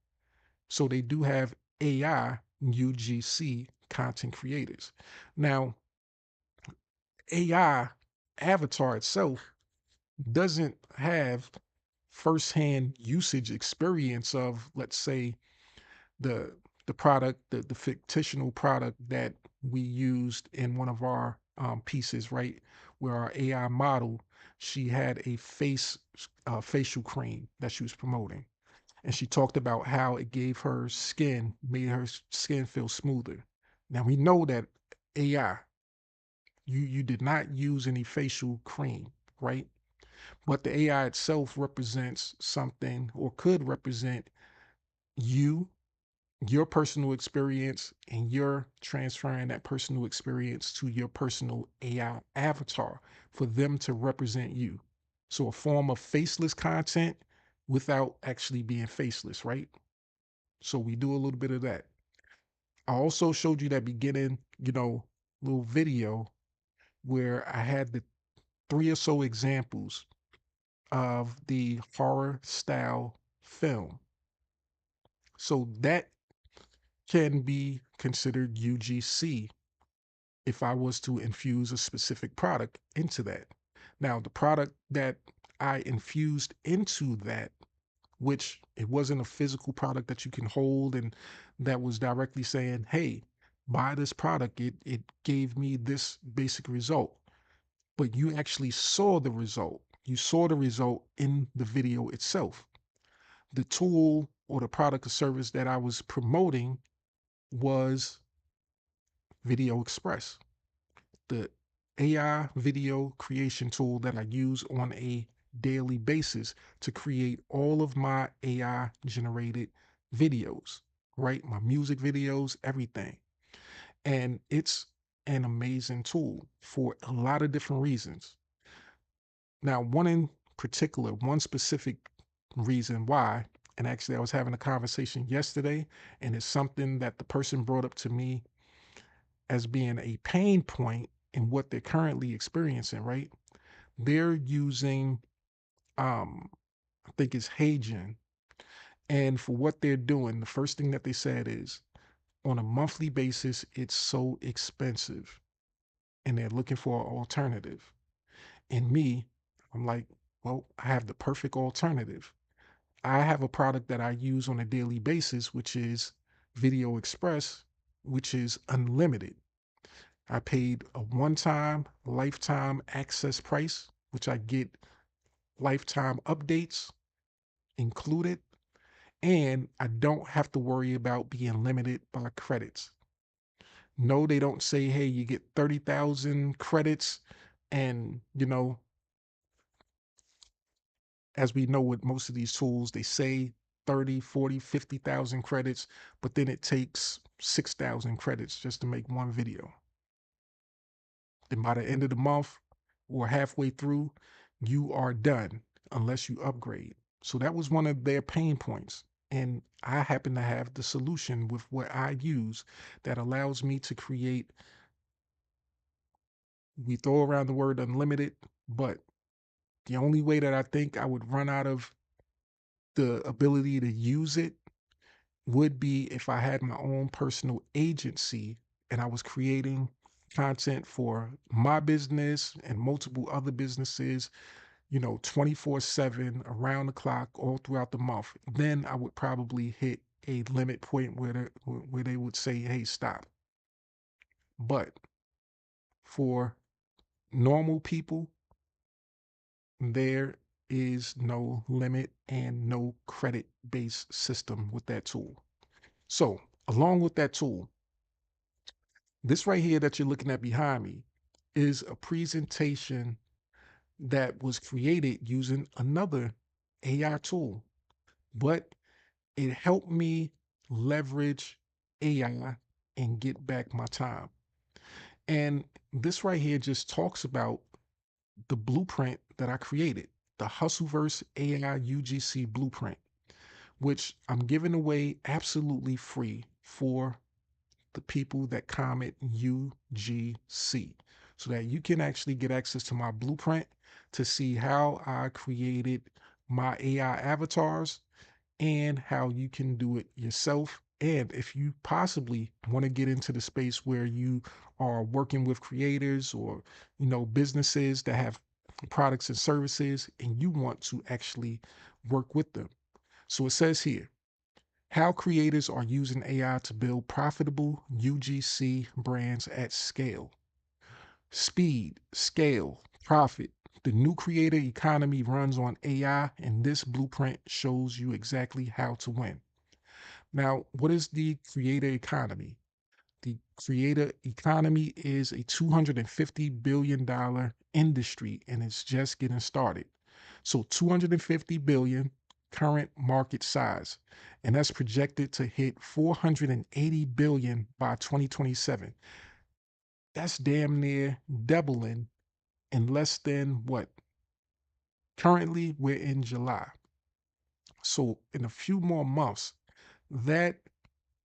So they do have AI UGC content creators. Now, AI avatar itself doesn't have firsthand usage experience of, let's say, the product, the fictional product that we used in one of our pieces, right? Where our AI model, she had a facial cream that she was promoting, and she talked about how it gave her skin, made her skin feel smoother. Now we know that AI, you did not use any facial cream, right? But the AI itself represents something, or could represent you, your personal experience, and you're transferring that personal experience to your personal AI avatar for them to represent you. So a form of faceless content without actually being faceless, right? So we do a little bit of that. I also showed you that beginning, little video where I had the three or so examples of the horror style film. So that can be considered UGC if I was to infuse a specific product into that. Now, the product that I infused into that, which it wasn't a physical product that you can hold and that was directly saying, hey, buy this product. It gave me this basic result. But you actually saw the result. You saw the result in the video itself. The tool or the product or service that I was promoting was Video Express, the AI video creation tool that I use on a daily basis to create all of my AI generated videos, right? My music videos, everything. And it's an amazing tool for a lot of different reasons. Now, one in particular, one specific reason why, and actually I was having a conversation yesterday, and it's something that the person brought up to me as being a pain point in what they're currently experiencing, right? They're using, I think it's Hagen. And for what they're doing, the first thing that they said is on a monthly basis, it's so expensive. And they're looking for an alternative. And me, I'm like, well, I have the perfect alternative. I have a product that I use on a daily basis, which is Video Express, which is unlimited. I paid a one-time lifetime access price, which I get lifetime updates included, and I don't have to worry about being limited by credits. No, they don't say, hey, you get 30,000 credits. And, as we know with most of these tools, they say 30, 40, 50,000 credits, but then it takes 6,000 credits just to make one video. Then by the end of the month or halfway through, you are done unless you upgrade. So that was one of their pain points. And I happen to have the solution with what I use that allows me to create. We throw around the word unlimited, but the only way that I think I would run out of the ability to use it would be if I had my own personal agency and I was creating content for my business and multiple other businesses, 24/7, around the clock, all throughout the month, then I would probably hit a limit point where they would say, hey, stop. But for normal people, there is no limit and no credit based system with that tool. So, along with that tool, this right here that you're looking at behind me is a presentation that was created using another AI tool, but it helped me leverage AI and get back my time. And this right here just talks about the blueprint that I created, the Hustleverse AI UGC blueprint, which I'm giving away absolutely free for the people that comment UGC so that you can actually get access to my blueprint to see how I created my AI avatars and how you can do it yourself. And if you possibly want to get into the space where you are working with creators or, businesses that have products and services and you want to actually work with them. So it says here, how creators are using AI to build profitable UGC brands at scale. Speed, scale, profit. The new creator economy runs on AI, and this blueprint shows you exactly how to win. Now, what is the creator economy? The creator economy is a $250 billion industry and it's just getting started. So 250 billion current market size, and that's projected to hit 480 billion by 2027. That's damn near doubling in less than what? Currently, we're in July. So in a few more months, that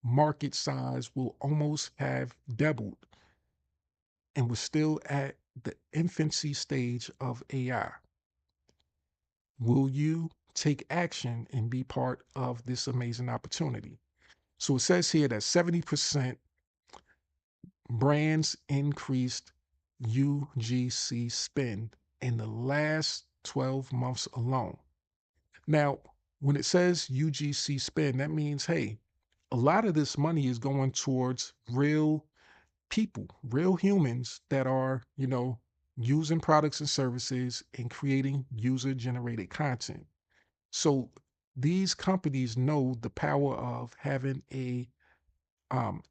market size will almost have doubled, and we're still at the infancy stage of AI. Will you take action and be part of this amazing opportunity? So it says here that 70% brands increased UGC spend in the last 12 months alone. Now, when it says UGC spend, that means, hey, a lot of this money is going towards real people, real humans that are, using products and services and creating user generated content. So these companies know the power of having a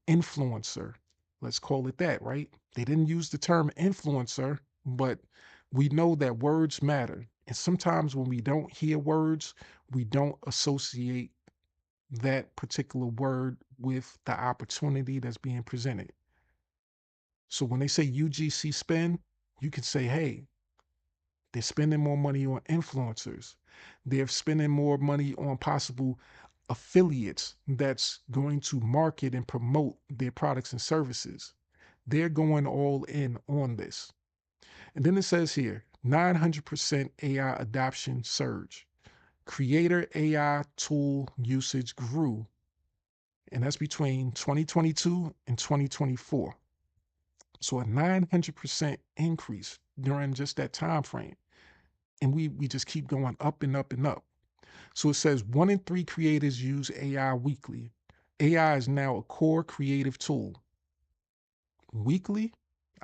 influencer. Let's call it that, right? They didn't use the term influencer, but we know that words matter. And sometimes when we don't hear words, we don't associate that particular word with the opportunity that's being presented. So when they say UGC spend, you can say, hey, they're spending more money on influencers. They're spending more money on possible affiliates that's going to market and promote their products and services. They're going all in on this. And then it says here 900% AI adoption surge. Creator AI tool usage grew, and that's between 2022 and 2024. So a 900% increase during just that time frame. And we just keep going up and up and up. So it says 1 in 3 creators use AI weekly. AI is now a core creative tool. Weekly,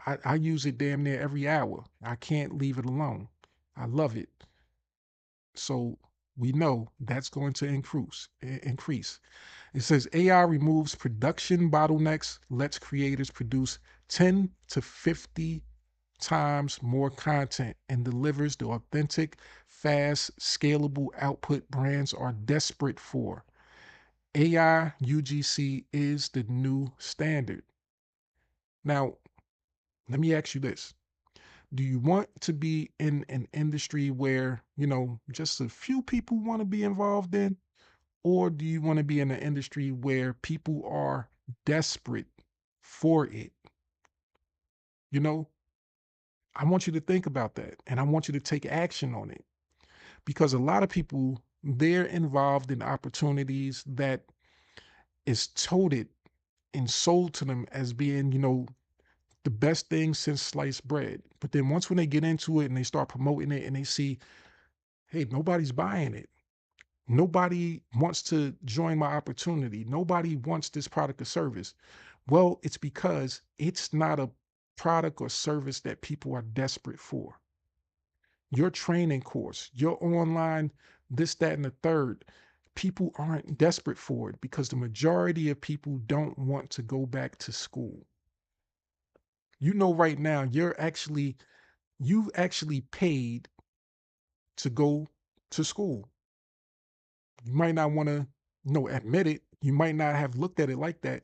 I use it damn near every hour. I can't leave it alone. I love it. So we know that's going to increase. It says AI removes production bottlenecks, lets creators produce 10 to 50 times more content, and delivers the authentic, fast, scalable output brands are desperate for. AI UGC is the new standard. Now, let me ask you this. Do you want to be in an industry where, just a few people want to be involved in? Or do you want to be in an industry where people are desperate for it? You know, I want you to think about that and I want you to take action on it because a lot of people, they're involved in opportunities that is touted and sold to them as being, the best thing since sliced bread. But then once when they get into it and they start promoting it and they see, hey, nobody's buying it. Nobody wants to join my opportunity. Nobody wants this product or service. Well, it's because it's not a product or service that people are desperate for. Your training course, your online, this, that, and the third, people aren't desperate for it because the majority of people don't want to go back to school. Right now, you actually paid to go to school. You might not want to, admit it. You might not have looked at it like that.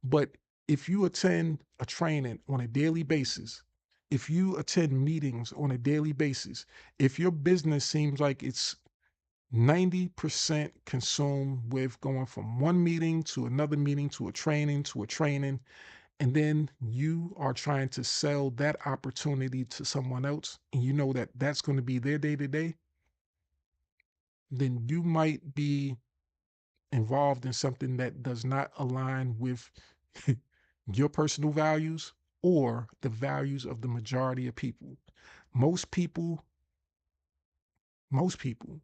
But if you attend a training on a daily basis, if you attend meetings on a daily basis, if your business seems like it's 90% consumed with going from one meeting to another meeting to a training, and then you are trying to sell that opportunity to someone else, and you know that that's going to be their day to day, then you might be involved in something that does not align with your personal values or the values of the majority of people. Most people, most people,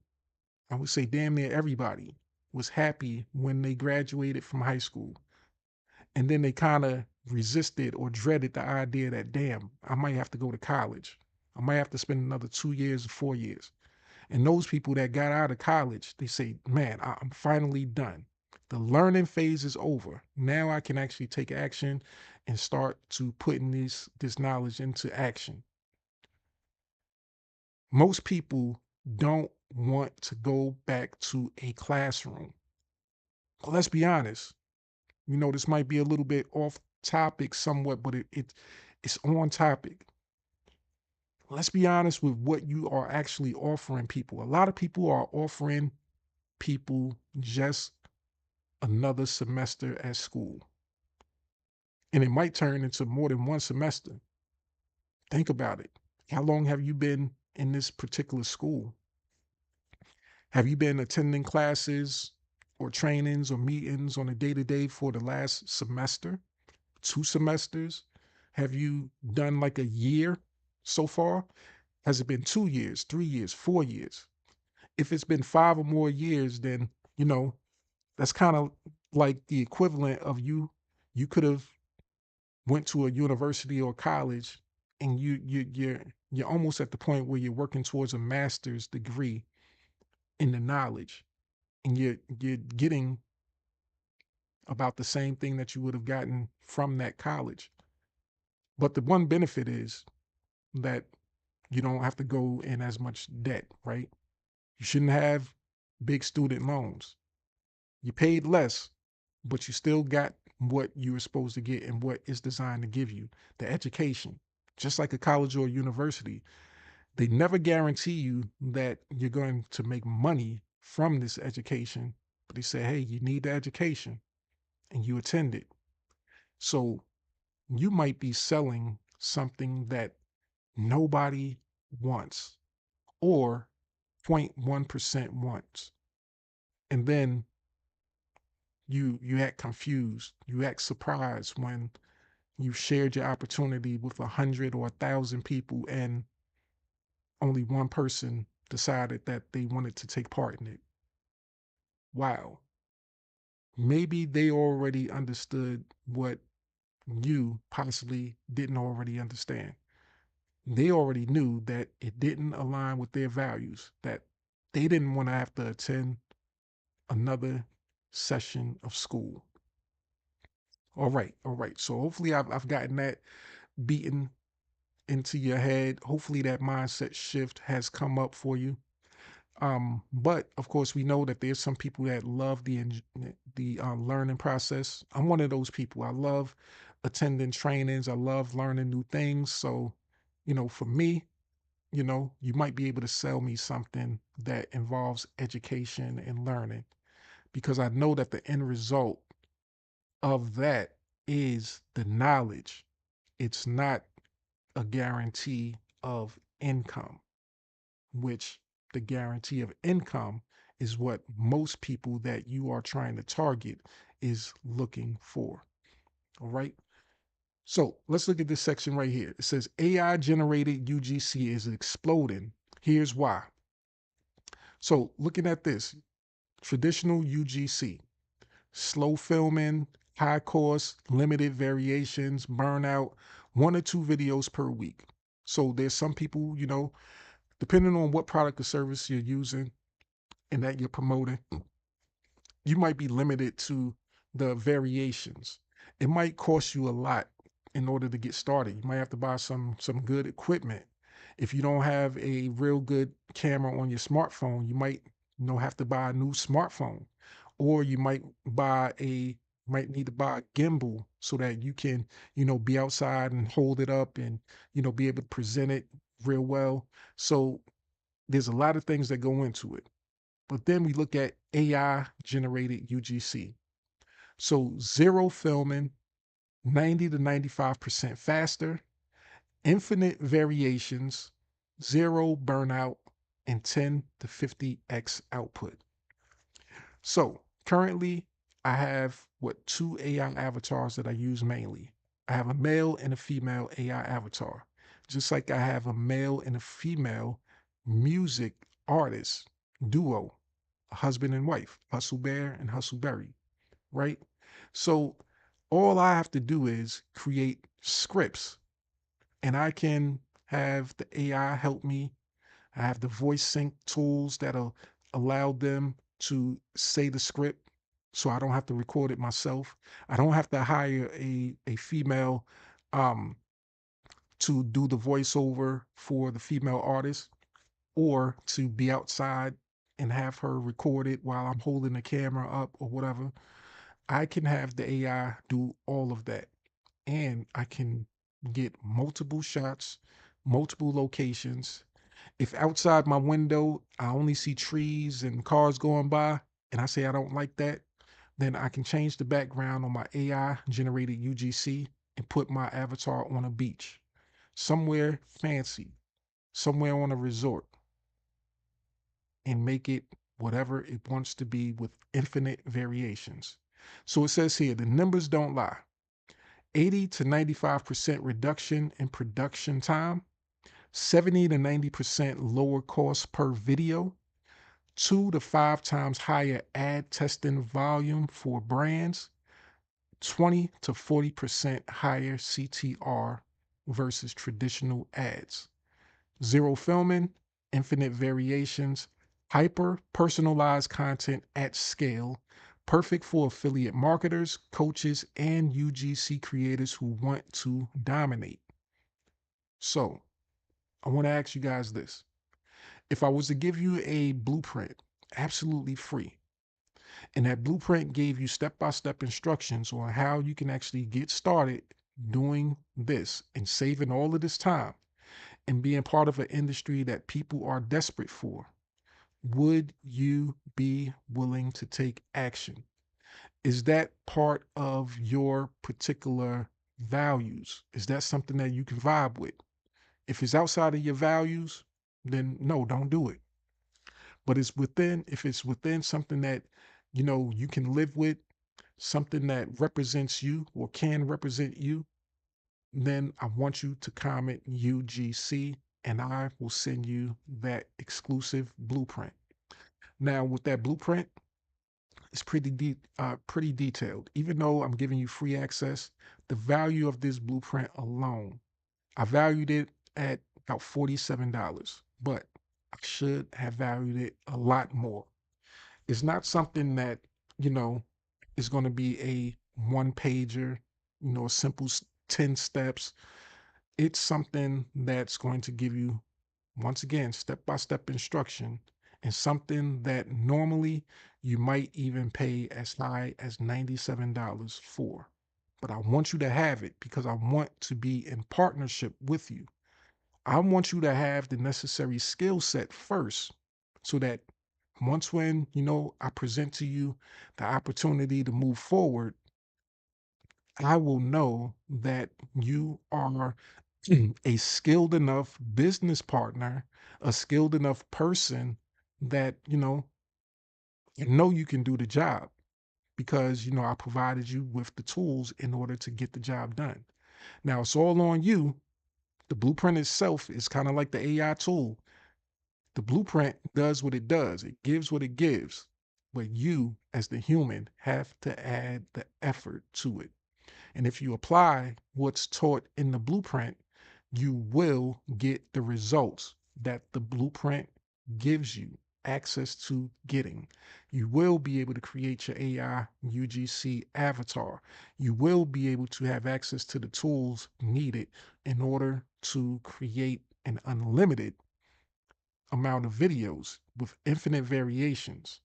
I would say damn near everybody was happy when they graduated from high school. And then they kind of resisted or dreaded the idea that, damn, I might have to go to college. I might have to spend another 2 years or 4 years. And those people that got out of college, they say, man, I'm finally done. The learning phase is over. Now I can actually take action and start to putting this knowledge into action. Most people don't want to go back to a classroom. Let's be honest. This might be a little bit off topic somewhat, but it's on topic. Let's be honest with what you are actually offering people. A lot of people are offering people just another semester at school. And it might turn into more than one semester. Think about it. How long have you been in this particular school? Have you been attending classes or trainings or meetings on a day to day for the last semester, 2 semesters? Have you done like a year so far? Has it been 2 years, 3 years, 4 years? If it's been 5 or more years, then, that's kind of like the equivalent of you could have went to a university or college and you're almost at the point where you're working towards a master's degree in the knowledge, and you're getting about the same thing that you would have gotten from that college. But the one benefit is that you don't have to go in as much debt, right? You shouldn't have big student loans. You paid less, but you still got what you were supposed to get and what it's designed to give you, the education. Just like a college or a university, they never guarantee you that you're going to make money from this education, but they say, hey, you need the education, and you attend it. So you might be selling something that nobody wants or 0.1% wants. And then you act confused, you act surprised when you shared your opportunity with 100 or 1,000 people and only one person decided that they wanted to take part in it. Wow. Maybe they already understood what you possibly didn't already understand. They already knew that it didn't align with their values, that they didn't want to have to attend another session of school. All right, all right. So hopefully I've gotten that beaten into your head. Hopefully that mindset shift has come up for you. But of course, we know that there's some people that love the learning process. I'm one of those people. I love attending trainings. I love learning new things. So, for me, you might be able to sell me something that involves education and learning because I know that the end result of that is the knowledge. It's not a guarantee of income, which the guarantee of income is what most people that you are trying to target is looking for. All right. So let's look at this section right here. It says AI generated UGC is exploding. Here's why. So looking at this, traditional UGC, slow filming, high cost, limited variations, burnout, 1 or 2 videos per week. So there's some people, depending on what product or service you're using and that you're promoting, you might be limited to the variations. It might cost you a lot in order to get started. You might have to buy some good equipment. If you don't have a real good camera on your smartphone, you might have to buy a new smartphone, or you might need to buy a gimbal so that you can be outside and hold it up and be able to present it real well. So there's a lot of things that go into it. But then we look at AI generated UGC. So zero filming, 90 to 95% faster, infinite variations, zero burnout, and 10 to 50x output. So currently, I have two AI avatars that I use mainly. I have a male and a female AI avatar, just like I have a male and a female music artist duo, a husband and wife, Hustle Bear and Hustle Berry, right? So all I have to do is create scripts, and I can have the AI help me. I have the voice sync tools that'll allow them to say the script so I don't have to record it myself. I don't have to hire a female um, to do the voiceover for the female artist, or to be outside and have her record it while I'm holding the camera up or whatever. I can have the AI do all of that, and I can get multiple shots, multiple locations. If outside my window I only see trees and cars going by, and I say I don't like that, then I can change the background on my AI generated UGC and put my avatar on a beach, somewhere fancy, somewhere on a resort, and make it whatever it wants to be with infinite variations. So it says here the numbers don't lie. 80 to 95% reduction in production time, 70 to 90% lower cost per video, 2 to 5 times higher ad testing volume for brands, 20 to 40% higher CTR versus traditional ads. Zero filming, infinite variations, hyper personalized content at scale, perfect for affiliate marketers, coaches, and UGC creators who want to dominate. So, I want to ask you guys this. If I was to give you a blueprint absolutely free, and that blueprint gave you step-by-step instructions on how you can actually get started doing this and saving all of this time and being part of an industry that people are desperate for, would you be willing to take action? Is that part of your particular values? Is that something that you can vibe with? If it's outside of your values, then no, don't do it. But if it's within something that you can live with, something that represents you or can represent you, then I want you to comment UGC, and I will send you that exclusive blueprint. Now, with that blueprint, it's pretty detailed. Even though I'm giving you free access, the value of this blueprint alone, I valued it at about $47, but I should have valued it a lot more. It's not something that, you know, is going to be a one pager, a simple 10 steps. It's something that's going to give you, once again, step by step instruction, and something that normally you might even pay as high as $97 for. But I want you to have it because I want to be in partnership with you. I want you to have the necessary skill set first, so that once when, I present to you the opportunity to move forward, I will know that you are a skilled enough business partner, a skilled enough person that, I know you can do the job. because, I provided you with the tools in order to get the job done. Now it's all on you. The blueprint itself is kind of like the AI tool. The blueprint does what it does. It gives what it gives. But you, as the human, have to add the effort to it. And if you apply what's taught in the blueprint, you will get the results that the blueprint gives you access to getting. You will be able to create your AI UGC avatar. You will be able to have access to the tools needed in order to create an unlimited amount of videos with infinite variations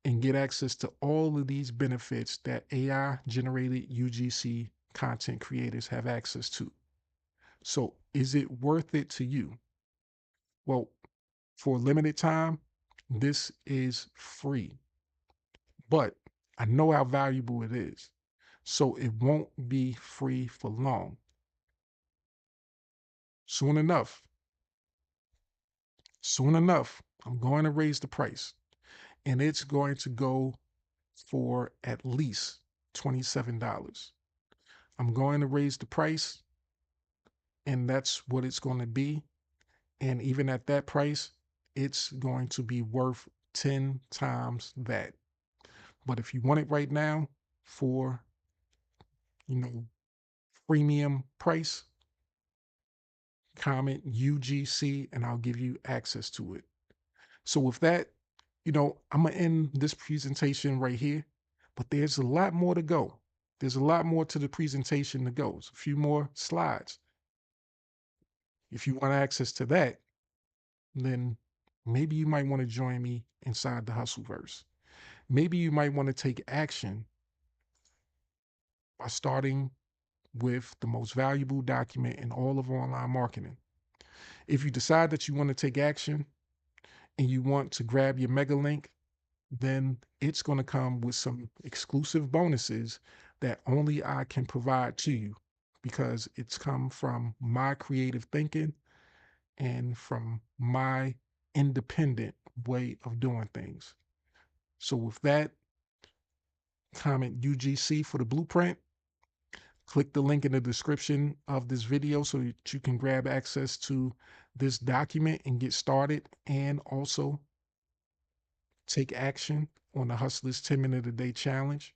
and get access to all of these benefits that AI generated UGC content creators have access to. So is it worth it to you? Well, for a limited time, this is free, but I know how valuable it is. So it won't be free for long. Soon enough, I'm going to raise the price, and it's going to go for at least $27. I'm going to raise the price, and that's what it's going to be. And even at that price, it's going to be worth 10 times that. But if you want it right now for, premium price, comment UGC and I'll give you access to it. So with that, I'm going to end this presentation right here, but there's a lot more to go. There's a lot more to the presentation to go. It's a few more slides. If you want access to that, then maybe you might want to join me inside the Hustleverse. Maybe you might want to take action by starting with the most valuable document in all of online marketing. If you decide that you want to take action and you want to grab your mega link, then it's going to come with some exclusive bonuses that only I can provide to you because it's come from my creative thinking and from my independent way of doing things. So with that, comment UGC for the blueprint. Click the link in the description of this video so that you can grab access to this document and get started, and also take action on the Hustlers 10-minute a day challenge.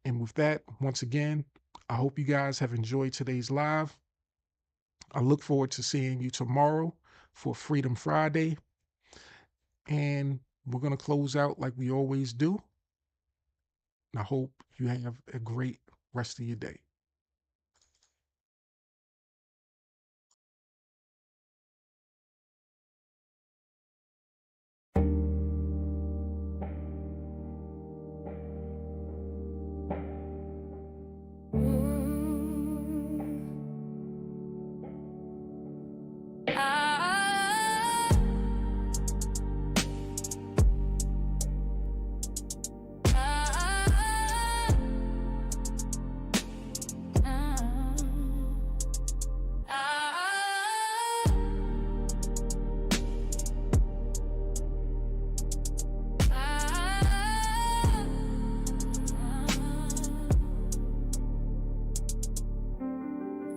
And with that, once again, I hope you guys have enjoyed today's live. I look forward to seeing you tomorrow for Freedom Friday. And we're going to close out like we always do. And I hope you have a great rest of your day.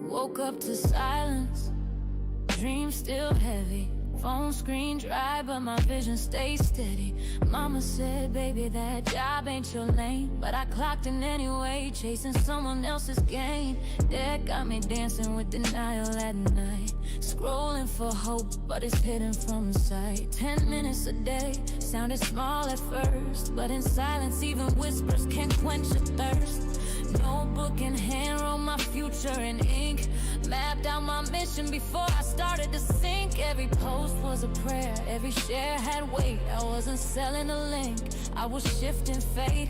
Woke up to silence, dreams still heavy. Phone screen dry, but my vision stays steady. Mama said, baby, that job ain't your lane. But I clocked in anyway, chasing someone else's gain. That got me dancing with denial at night. Scrolling for hope, but it's hidden from sight. 10 minutes a day, sounded small at first, but in silence, even whispers can't quench a thirst. Notebook in hand, wrote my future in ink. Mapped out my mission before I started to sink. Every post was a prayer, every share had weight. I wasn't selling a link, I was shifting fate.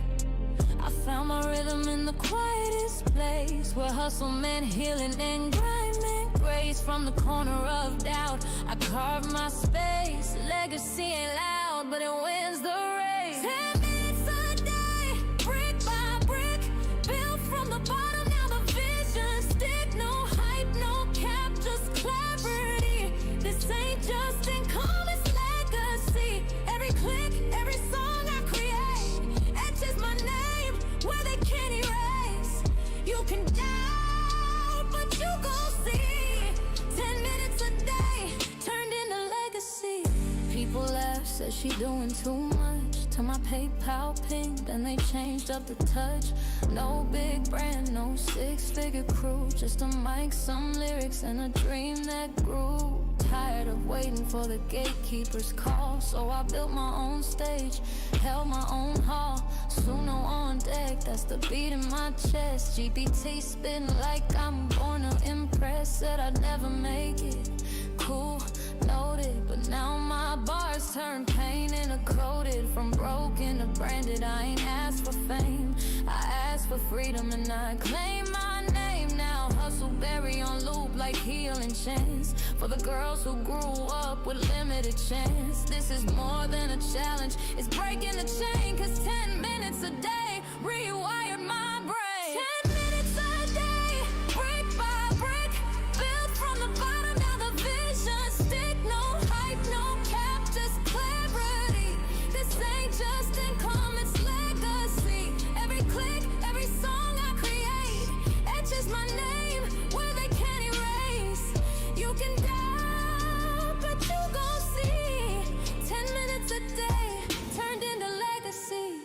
I found my rhythm in the quietest place, where hustle meant healing and grind meant grace. From the corner of doubt, I carved my space. Legacy ain't loud, but it wins the race. 10 minutes a day, brick by brick, built from the bottom, now the vision stick. No hype, no cap, just clarity. This ain't just income, it's legacy. Every click, every song I create, etches my name says she doing too much. To my PayPal ping, then they changed up the touch. No big brand, no six-figure crew, just a mic, some lyrics, and a dream that grew. Tired of waiting for the gatekeeper's call, so I built my own stage, held my own hall. Suno on deck, that's the beat in my chest. GPT spin like I'm born to impress. Said I'd never make it, cool, noted. But now my bars turn pain into coated. From broken to branded, I ain't asked for fame, I asked for freedom and I claim my name now. Hustle berry on loop like healing chance, for the girls who grew up with limited chance. This is more than a challenge, it's breaking the chain. Cause 10 minutes a day rewired my brain. 10 minutes a day, brick by brick, built from the bottom, now the vision stick. No hype, no cap, just clarity. This ain't just income, it's legacy. Every click, every song I create etches my name where they can't erase. You can doubt, but you gon' see. 10 minutes a day turned into legacy.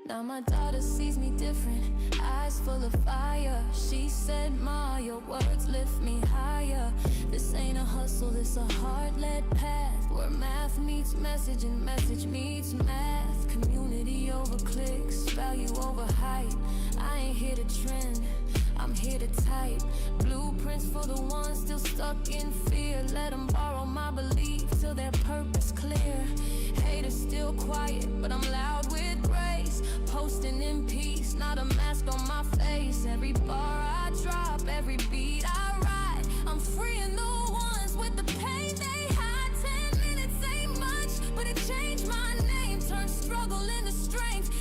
Now my daughter sees me different, eyes full of fire. She said, Ma, your words lift me higher. This ain't a hustle, this a heart-led path, where math meets message and message meets math. Community over clicks, value over hype. I ain't here to trend, I'm here to type blueprints for the ones still stuck in fear. Let them borrow my belief till their purpose clear. Haters still quiet, but I'm loud with grace. Posting in peace, not a mask on my face. Every bar I drop, every beat I write, I'm freeing the ones with the pain they hide. 10 minutes ain't much, but it changed my name. Turned struggle into strength,